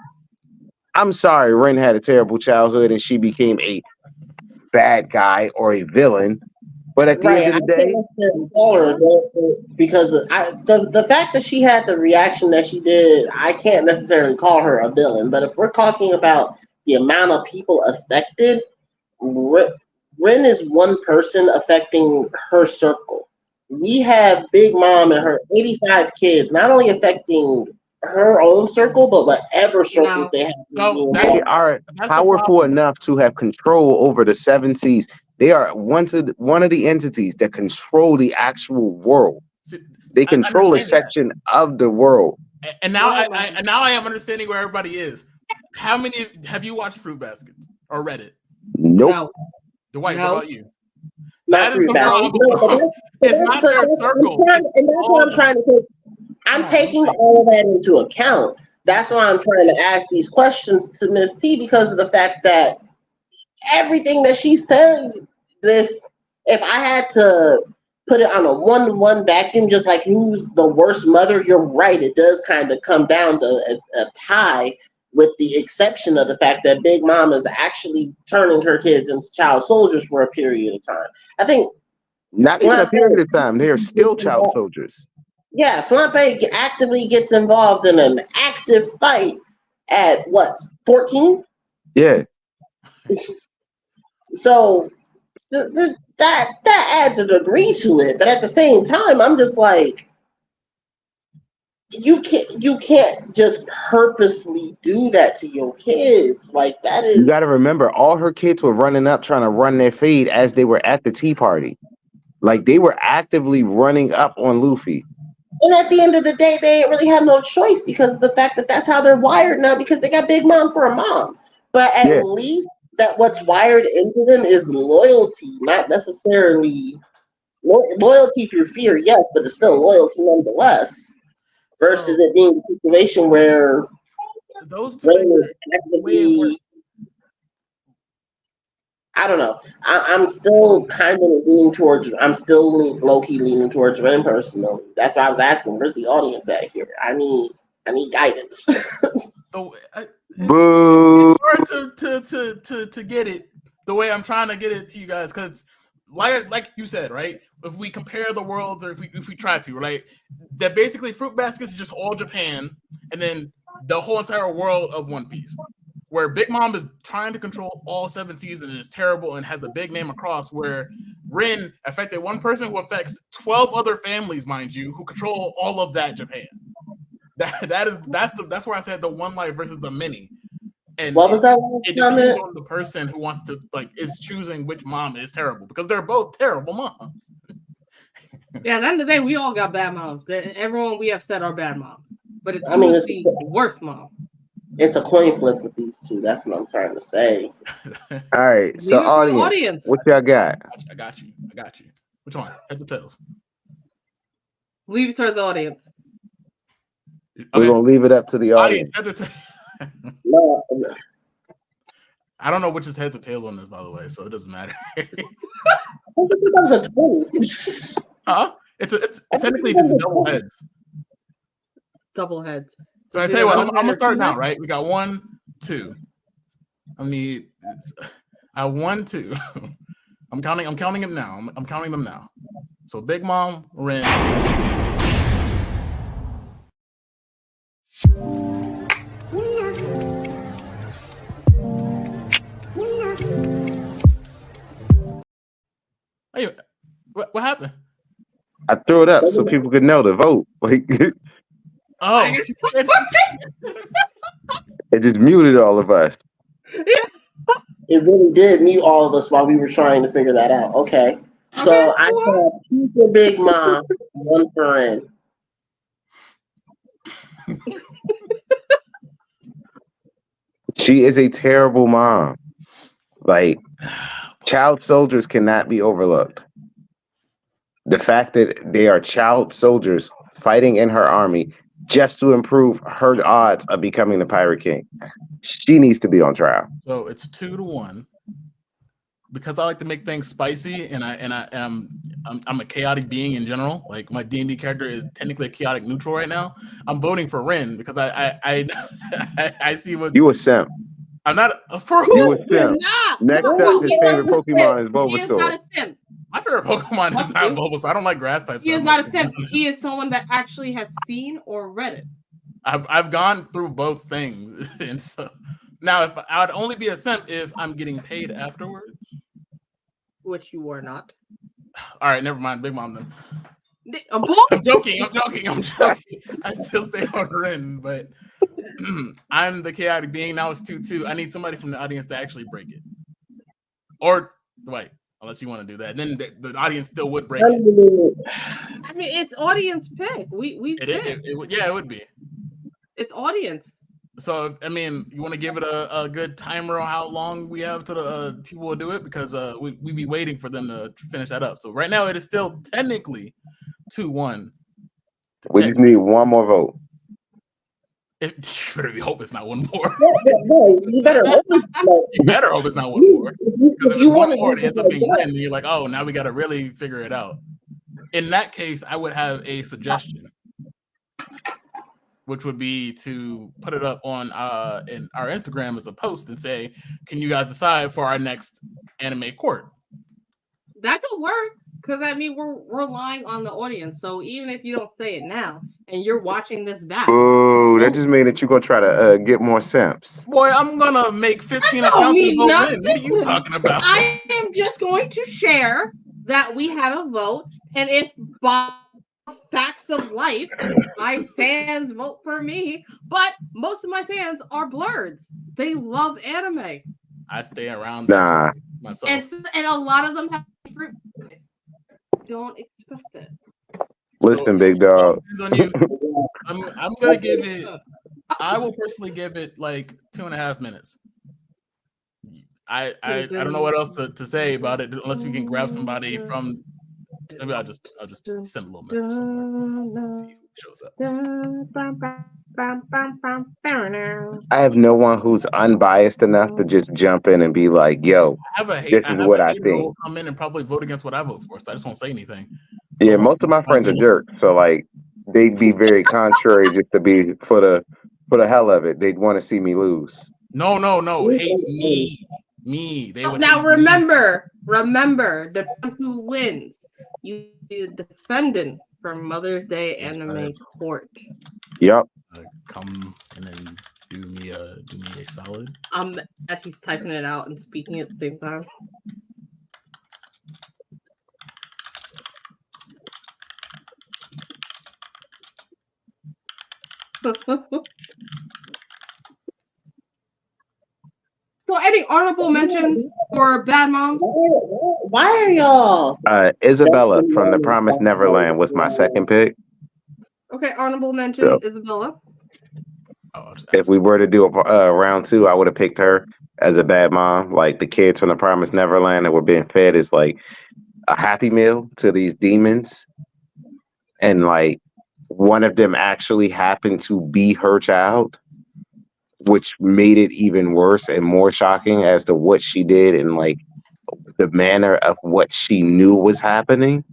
I'm sorry Ren had a terrible childhood and she became a bad guy or a villain. But at the end of the day, because the fact that she had the reaction that she did, I can't necessarily call her a villain. But if we're talking about the amount of people affected, Ren is one person affecting her circle. We have Big Mom and her 85 kids, not only affecting her own circle, but whatever circles they have. So they are powerful enough to have control over the 7 seas. They are one of the entities that control the actual world. They control a section of the world. And now I am understanding where everybody is. How many have you watched Fruit Baskets or read it? Nope. No. Dwight, what about you? That is the problem. It's not their circle. And that's what I'm trying to say. I'm taking all of that into account. That's why I'm trying to ask these questions to Miss T, because of the fact that everything that she said, if I had to put it on a 1-to-1 vacuum, just like who's the worst mother, you're right. It does kind of come down to a tie, with the exception of the fact that Big Mom is actually turning her kids into child soldiers for a period of time. I think not even a period of time. They are still child soldiers. Yeah, Flampe actively gets involved in an active fight at what, 14? Yeah. So that adds a degree to it, but at the same time, I'm just like, you can't just purposely do that to your kids. Like, that is. You got to remember, all her kids were running up trying to run their fade as they were at the tea party. Like, they were actively running up on Luffy. And at the end of the day, they ain't really have no choice because of the fact that that's how they're wired now, because they got Big Mom for a mom. But at least that what's wired into them is loyalty, not necessarily loyalty through fear, yes, but it's still loyalty nonetheless. Versus it being a situation where those two things are way worse. I don't know. I'm still kind of leaning towards. I'm still low key leaning towards Ren personally. That's why I was asking. Where's the audience at here? I need guidance. So Boo. it's hard to get it the way I'm trying to get it to you guys, because like you said, right? If we compare the worlds, or if we try to, right, that basically Fruit Baskets is just all Japan, and then the whole entire world of One Piece, where Big Mom is trying to control all 7 seasons and is terrible and has a big name across, where Rin affected one person who affects 12 other families, mind you, who control all of that Japan. That's where I said the one life versus the many. And what was that? It depends on the person who wants to, like, is choosing which mom is terrible, because they're both terrible moms. Yeah, at the end of the day, we all got bad moms. Everyone we have said are bad mom, but it's the worst mom. It's a coin flip with these two. That's what I'm trying to say. All right, so audience, what y'all got? I got you. Which one? Heads or tails? Leave it to the audience. Okay. We're gonna leave it up to the audience. Heads or tails? No. I don't know which is heads or tails on this, by the way, so it doesn't matter. That's a 20. It's technically just double heads. Double heads. So I tell you what, I'm gonna start now, right? We got 1, 2. I 1, 2. I'm counting them now. I'm counting them now. So Big Mom, Ren. Hey, what happened? I threw it up so people could know to vote. Like, oh, it just muted all of us. It really did mute all of us while we were trying to figure that out. Okay. So I have 2 for Big Mom, 1 for Ren. She is a terrible mom. Like, child soldiers cannot be overlooked. The fact that they are child soldiers fighting in her army just to improve her odds of becoming the Pirate King. She needs to be on trial. So it's 2-1. Because I like to make things spicy, and I'm a chaotic being in general. Like, my D&D character is technically a chaotic neutral right now. I'm voting for Ren because I see what you a simp. I'm not for who? You a simp. Next up, his favorite Pokemon is Bulbasaur. My favorite Pokemon is not Bulbasaur. I don't like grass types. He is not a simp. He is someone that actually has seen or read it. I've gone through both things, and so now if I would only be a simp if I'm getting paid afterwards. Which you were not. All right, never mind. Big Mom then. I'm joking. I still stay on Ren, but I'm the chaotic being. Now it's 2-2. I need somebody from the audience to actually break it. Or wait, unless you want to do that. Then the audience still would break it. I mean, it's audience pick. It would be. It's audience. So, I mean, you want to give it a good timer on how long we have to the people will do it? Because we be waiting for them to finish that up. So right now it is still technically 2-1. We just need one more vote. You better hope it's not one more. No, you better hope it's not one more. Because if it's one more, it ends up being Ren, and you're like, oh, now we got to really figure it out. In that case, I would have a suggestion, which would be to put it up on in our Instagram as a post and say, can you guys decide for our next anime court? That could work, because I mean we're relying on the audience. So even if you don't say it now and you're watching this back. Oh, that just means that you're gonna try to get more simps. Boy, I'm gonna make 15 accounts and vote in. What are you talking about? I am just going to share that we had a vote, and if by facts of life, my fans vote for me, but most of my fans are Blerds. They love anime. I stay around myself. And a lot of them have fruit. Don't expect it. Listen, big dog. I'm gonna give it. I will personally give it like 2.5 minutes. I don't know what else to say about it unless we can grab somebody from Maybe I'll just send a little message somewhere. See who shows up. I have no one who's unbiased enough to just jump in and be like, "Yo, I have a this is what I hater who think." will come in and probably vote against what I vote for, so I just won't say anything. Yeah, most of my friends are jerks, so like they'd be very contrary just to be for the hell of it. They'd want to see me lose. No. Hate me. They would now hate remember, the who wins. You be the defendant for Mother's Day anime court. Yep. Come in and do me a solid. As he's typing it out and speaking at the same time. So, any honorable mentions for bad moms? Why are y'all? Isabella from The Promised Neverland was my second pick. Okay, honorable mention, Isabella. If we were to do a round 2, I would have picked her as a bad mom. Like the kids from The Promised Neverland that were being fed is like a happy meal to these demons, and like one of them actually happened to be her child, which made it even worse and more shocking as to what she did and like the manner of what she knew was happening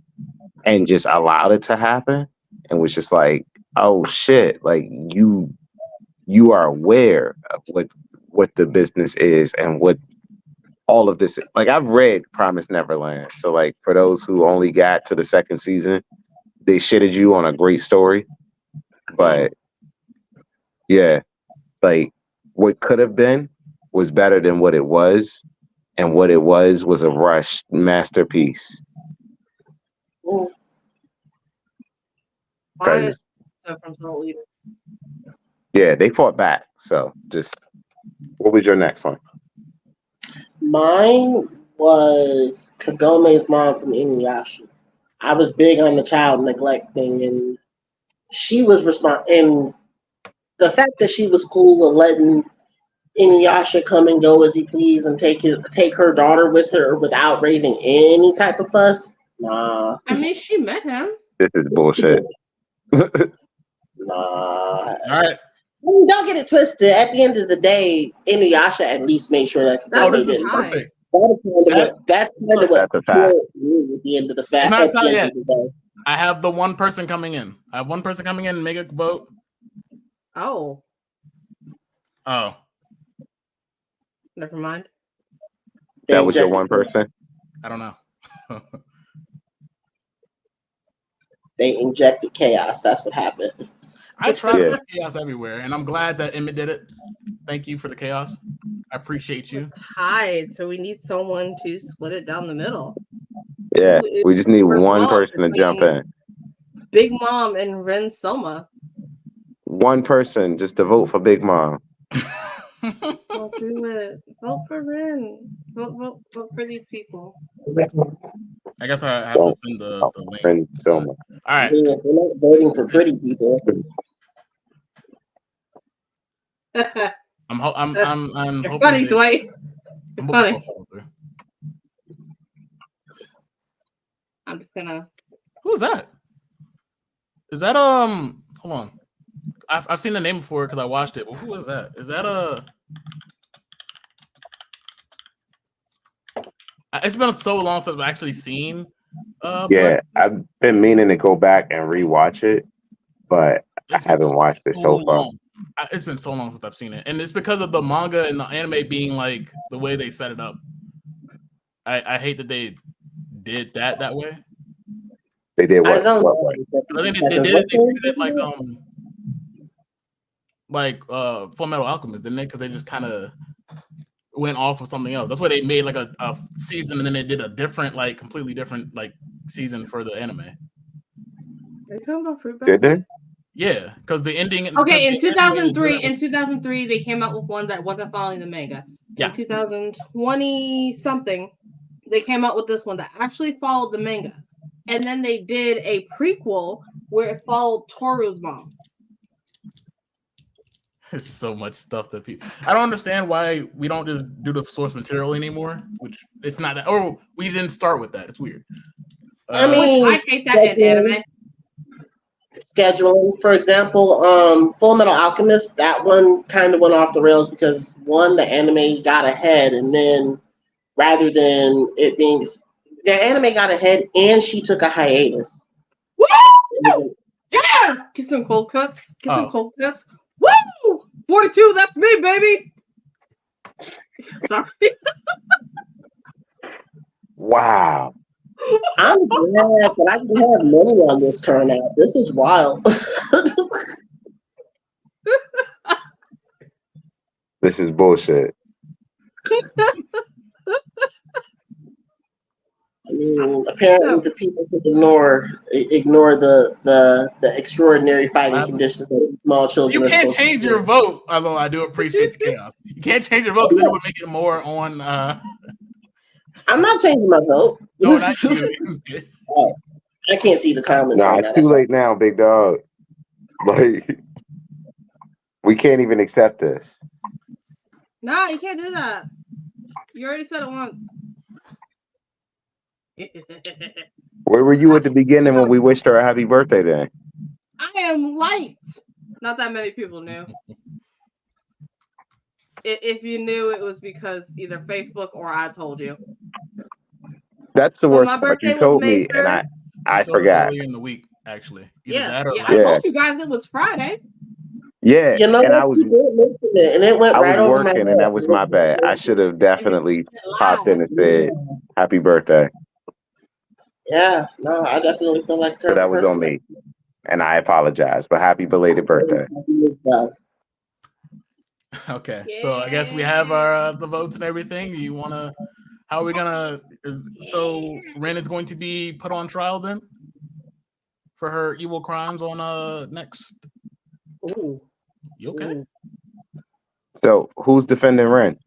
and just allowed it to happen, and was just like, oh shit, like you are aware of what the business is and what all of this. Like, I've read Promised Neverland, so like for those who only got to the second season, they shitted you on a great story. But yeah, like what could have been was better than what it was, and what it was a rushed masterpiece. Yeah, they fought back. So just, what was your next one? Mine was Kagome's mom from Inuyasha. I was big on the child neglect thing, and she was and the fact that she was cool with letting Inuyasha come and go as he pleased and take her daughter with her without raising any type of fuss. Nah. I mean, she met him. This is bullshit. Nah. All right. Don't get it twisted. At the end of the day, Inuyasha at least made sure that. This is perfect. That's kind of what a fact. At the end of the fact. It's not yet. I have the one person coming in. I have one person coming in and make a vote. Oh. Never mind. That was your one person? I don't know. They injected chaos. That's what happened. I tried to put chaos everywhere, and I'm glad that Emmett did it. Thank you for the chaos. I appreciate you. It's tied, so we need someone to split it down the middle. Yeah, we just need one person to jump in. Big Mom and Ren Soma. One person just to vote for Big Mom. Don't do it. Vote for Ren. Vote for these people. I guess I have to send the link. Ren Soma. All right. We're not voting for pretty people. I'm hoping. Funny, Dwight. Funny. I'm just gonna. Who's that? Is that hold on? I've seen the name before because I watched it. But who is that? Is that It's been so long since I've actually seen. Yeah, I've been meaning to go back and rewatch it, but I haven't watched it so far. It's been so long since I've seen it, and it's because of the manga and the anime being like the way they set it up. I hate that they did that way. They did what way? I think they did it like Full Metal Alchemist, didn't they? Because they just kind of went off of something else. That's why they made like a season, and then they did a different, like completely different, like season for the anime. Are you talking about Fruit Basket? Did they? Yeah, because the ending. Okay, in 2003, they came out with one that wasn't following the manga. Yeah. In 2020 something, they came out with this one that actually followed the manga, and then they did a prequel where it followed Toru's mom. It's so much stuff that people. I don't understand why we don't just do the source material anymore. Which it's not that, or we didn't start with that. It's weird. I mean, I hate that in anime. Scheduling, for example, Full Metal Alchemist, that one kind of went off the rails because one, the anime got ahead, and then rather than it being the anime got ahead, and she took a hiatus. Woo! Yeah! Get some cold cuts. Get some cold cuts. Woo! 42, that's me, baby. Sorry. Wow. I'm glad that I can have money on this turnout. This is wild. This is bullshit. I mean, apparently the people could ignore the extraordinary fighting conditions that small children. You can't change your vote, although I do appreciate the chaos. You can't change your vote because then it would make it more on. I'm not changing my vote. No, not you. Oh, I can't see the comments. Nah, right it's too late now, big dog. Like, we can't even accept this. Nah, you can't do that. You already said it once. Where were you at the beginning when we wished her a happy birthday then? I am light. Not that many people knew. If you knew, it was because either Facebook or I told you. That's the Well, worst my part. You birthday told was May me, and 3rd. I told us forgot. earlier in the week, actually. Either Yeah, that or I told you guys it was Friday. Yeah, You know and what? I was You did mention it, and it went right over my working, head. and that was my bad. I should have definitely popped in and said happy birthday. Yeah, no, I definitely feel like So that was on me, and I apologize. But happy belated birthday. Okay, so I guess we have our the votes and everything. You wanna? How are we gonna? So Ren is going to be put on trial then for her evil crimes on next. Ooh. You okay? Ooh. So who's defending Ren?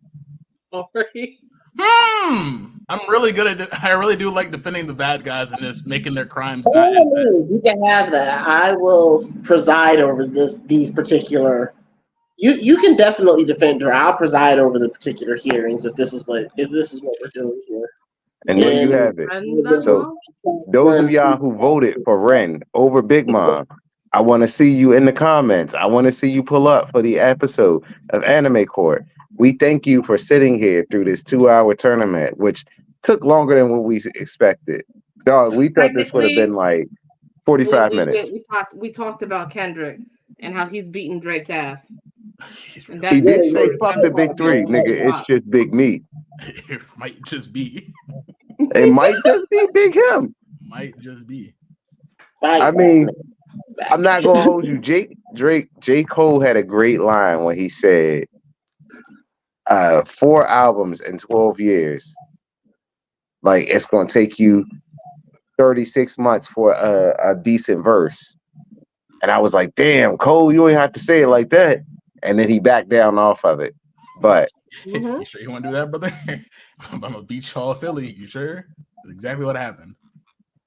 I'm really good at it. I really do like defending the bad guys and just making their crimes Oh, not as bad. you can have that. I will preside over these particular. You can definitely defend her. I'll preside over the particular hearings if this is what we're doing here. And there you have it. So those of y'all who voted for Ren over Big Mom, I want to see you in the comments. I want to see you pull up for the episode of Anime Court. We thank you for sitting here through this 2-hour tournament, which took longer than what we expected. Dog, we thought this would have been like 45 minutes. We talked about Kendrick and how he's beating Drake's ass. He did say, fuck the big three, nigga. It's just big me. It might just be. It might just be Big Him. Might just be. I mean, I'm not going to hold you. J. Cole had a great line when he said, 4 albums in 12 years. Like, it's going to take you 36 months for a decent verse. And I was like, damn, Cole, you ain't have to say it like that. And then he backed down off of it. But you sure you want to do that, brother? I'm gonna beat y'all silly. You sure? That's exactly what happened.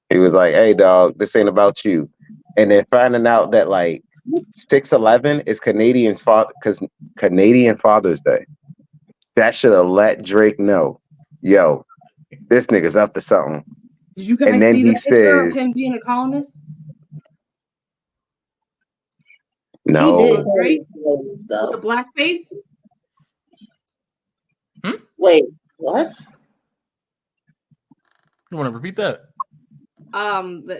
He was like, hey, dog, this ain't about you. And then finding out that like 6/11 is Canadian Father's Day. That should have let Drake know, yo, this nigga's up to something. Did you guys see the picture of him being a colonist? No. He did great. With the black face. Wait, what? You want to repeat that?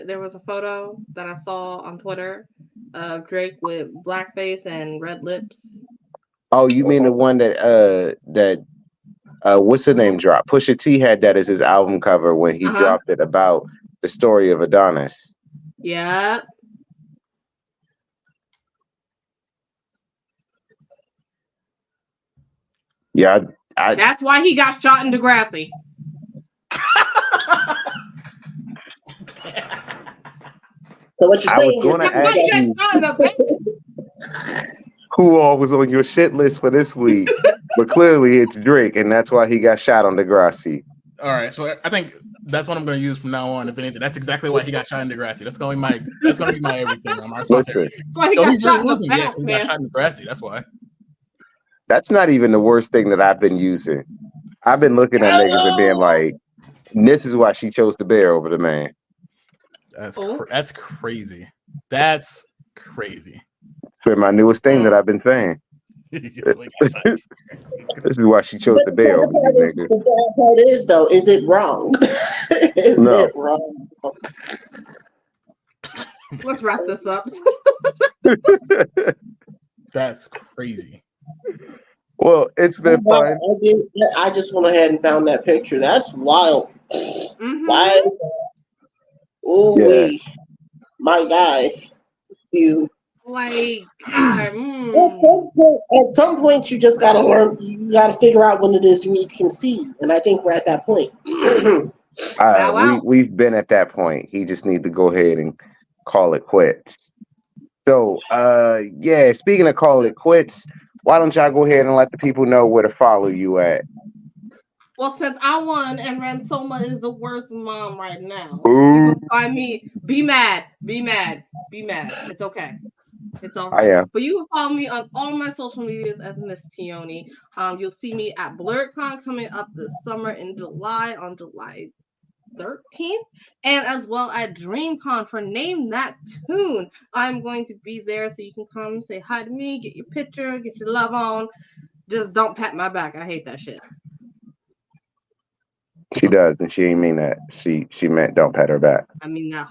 There was a photo that I saw on Twitter of Drake with blackface and red lips. Oh, you mean the one that what's the name drop? Pusha T had that as his album cover when he dropped it about the story of Adonis. Yeah. Yeah, that's why he got shot in Degrassi. So what you're saying is ask you, who all was on your shit list for this week, but clearly it's Drake, and that's why he got shot on Degrassi. All right, so I think that's what I'm going to use from now on. If anything, that's exactly why he got shot in Degrassi. That's going to be my everything. My responsibility. He got shot in Degrassi. That's why. That's not even the worst thing that I've been using. I've been looking at niggas and being like, this is why she chose the bear over the man. That's crazy. That's crazy. It's been my newest thing that I've been saying. This is why she chose the day over you, nigga. The sad part is, though, is it wrong? Is it wrong? Let's wrap this up. That's crazy. Well, it's been fun. I just went ahead and found that picture. That's wild. Why? Oh, wait. My guy. You. Like, at some point, you just gotta learn. You gotta figure out when it is you need to concede, and I think we're at that point. We've been at that point. He just needs to go ahead and call it quits. So, speaking of call it quits, why don't y'all go ahead and let the people know where to follow you at? Well, since I won and Ransoma is the worst mom right now, Ooh. you can find me. Be mad. It's okay. It's all right. I am. But you can follow me on all my social medias as Miss Tioni. You'll see me at BlerdCon coming up this summer in July, on July 13th, and as well at DreamCon for Name That Tune. I'm going to be there, so you can come say hi to me, get your picture, get your love on. Just don't pat my back. I hate that shit. She does, and she ain't mean that. She meant don't pat her back. I mean, now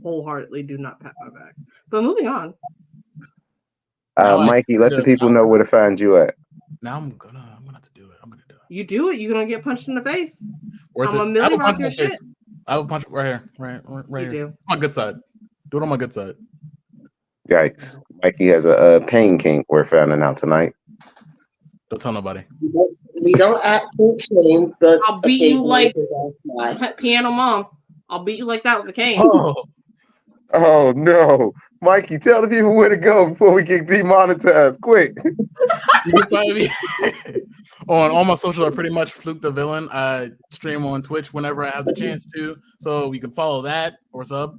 wholeheartedly do not pat my back. But moving on. Mikey, let the people know where to find you at. Now I'm gonna have to do it. You do it, you're gonna get punched in the face. I'm a million rock your shit. I will punch right here. Right you here. Do. On my good side. Do it on my good side. Yikes. Mikey has a pain kink we're finding out tonight. Don't tell nobody. We don't act shame, but I'll beat you like piano mom. I'll beat you like that with a cane. Oh no. Mikey, tell the people where to go before we get demonetized. Quick. You can find me on all my socials. I pretty much Fluke the Villain. I stream on Twitch whenever I have the chance to, so you can follow that or sub.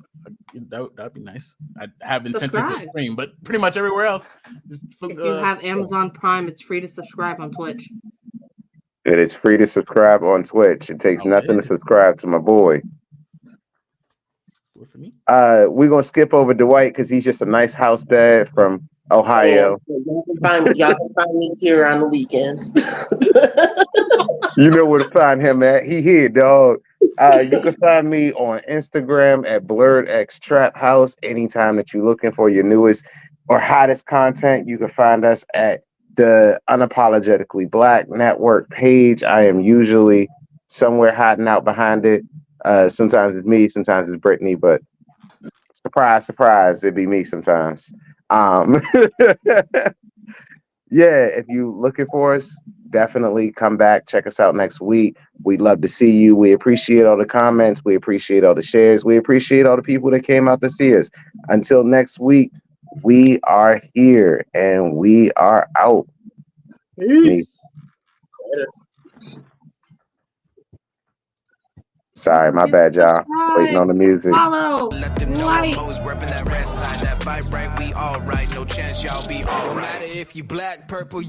That'd be nice. I have intention to stream, but pretty much everywhere else. If you have Amazon Prime, it's free to subscribe on Twitch. It is free to subscribe on Twitch. It takes nothing to subscribe to my boy. For me? We're gonna skip over Dwight because he's just a nice house dad from Ohio. Y'all can find me here on the weekends. You know where to find him at. He here, dog. You can find me on Instagram at BlerdX Traphouse. Anytime that you're looking for your newest or hottest content, you can find us at the Unapologetically Black Network page. I am usually somewhere hiding out behind it. Sometimes it's me, sometimes it's Brittany, but surprise, it'd be me sometimes. If you're looking for us, definitely come back. Check us out next week. We'd love to see you. We appreciate all the comments. We appreciate all the shares. We appreciate all the people that came out to see us. Until next week, we are here and we are out. Peace. Sorry, my bad, y'all. Waiting on the music. Follow. Let them know I'm always repping that red side. That vibe right, we all right. No chance y'all be all right. No matter if you black, purple,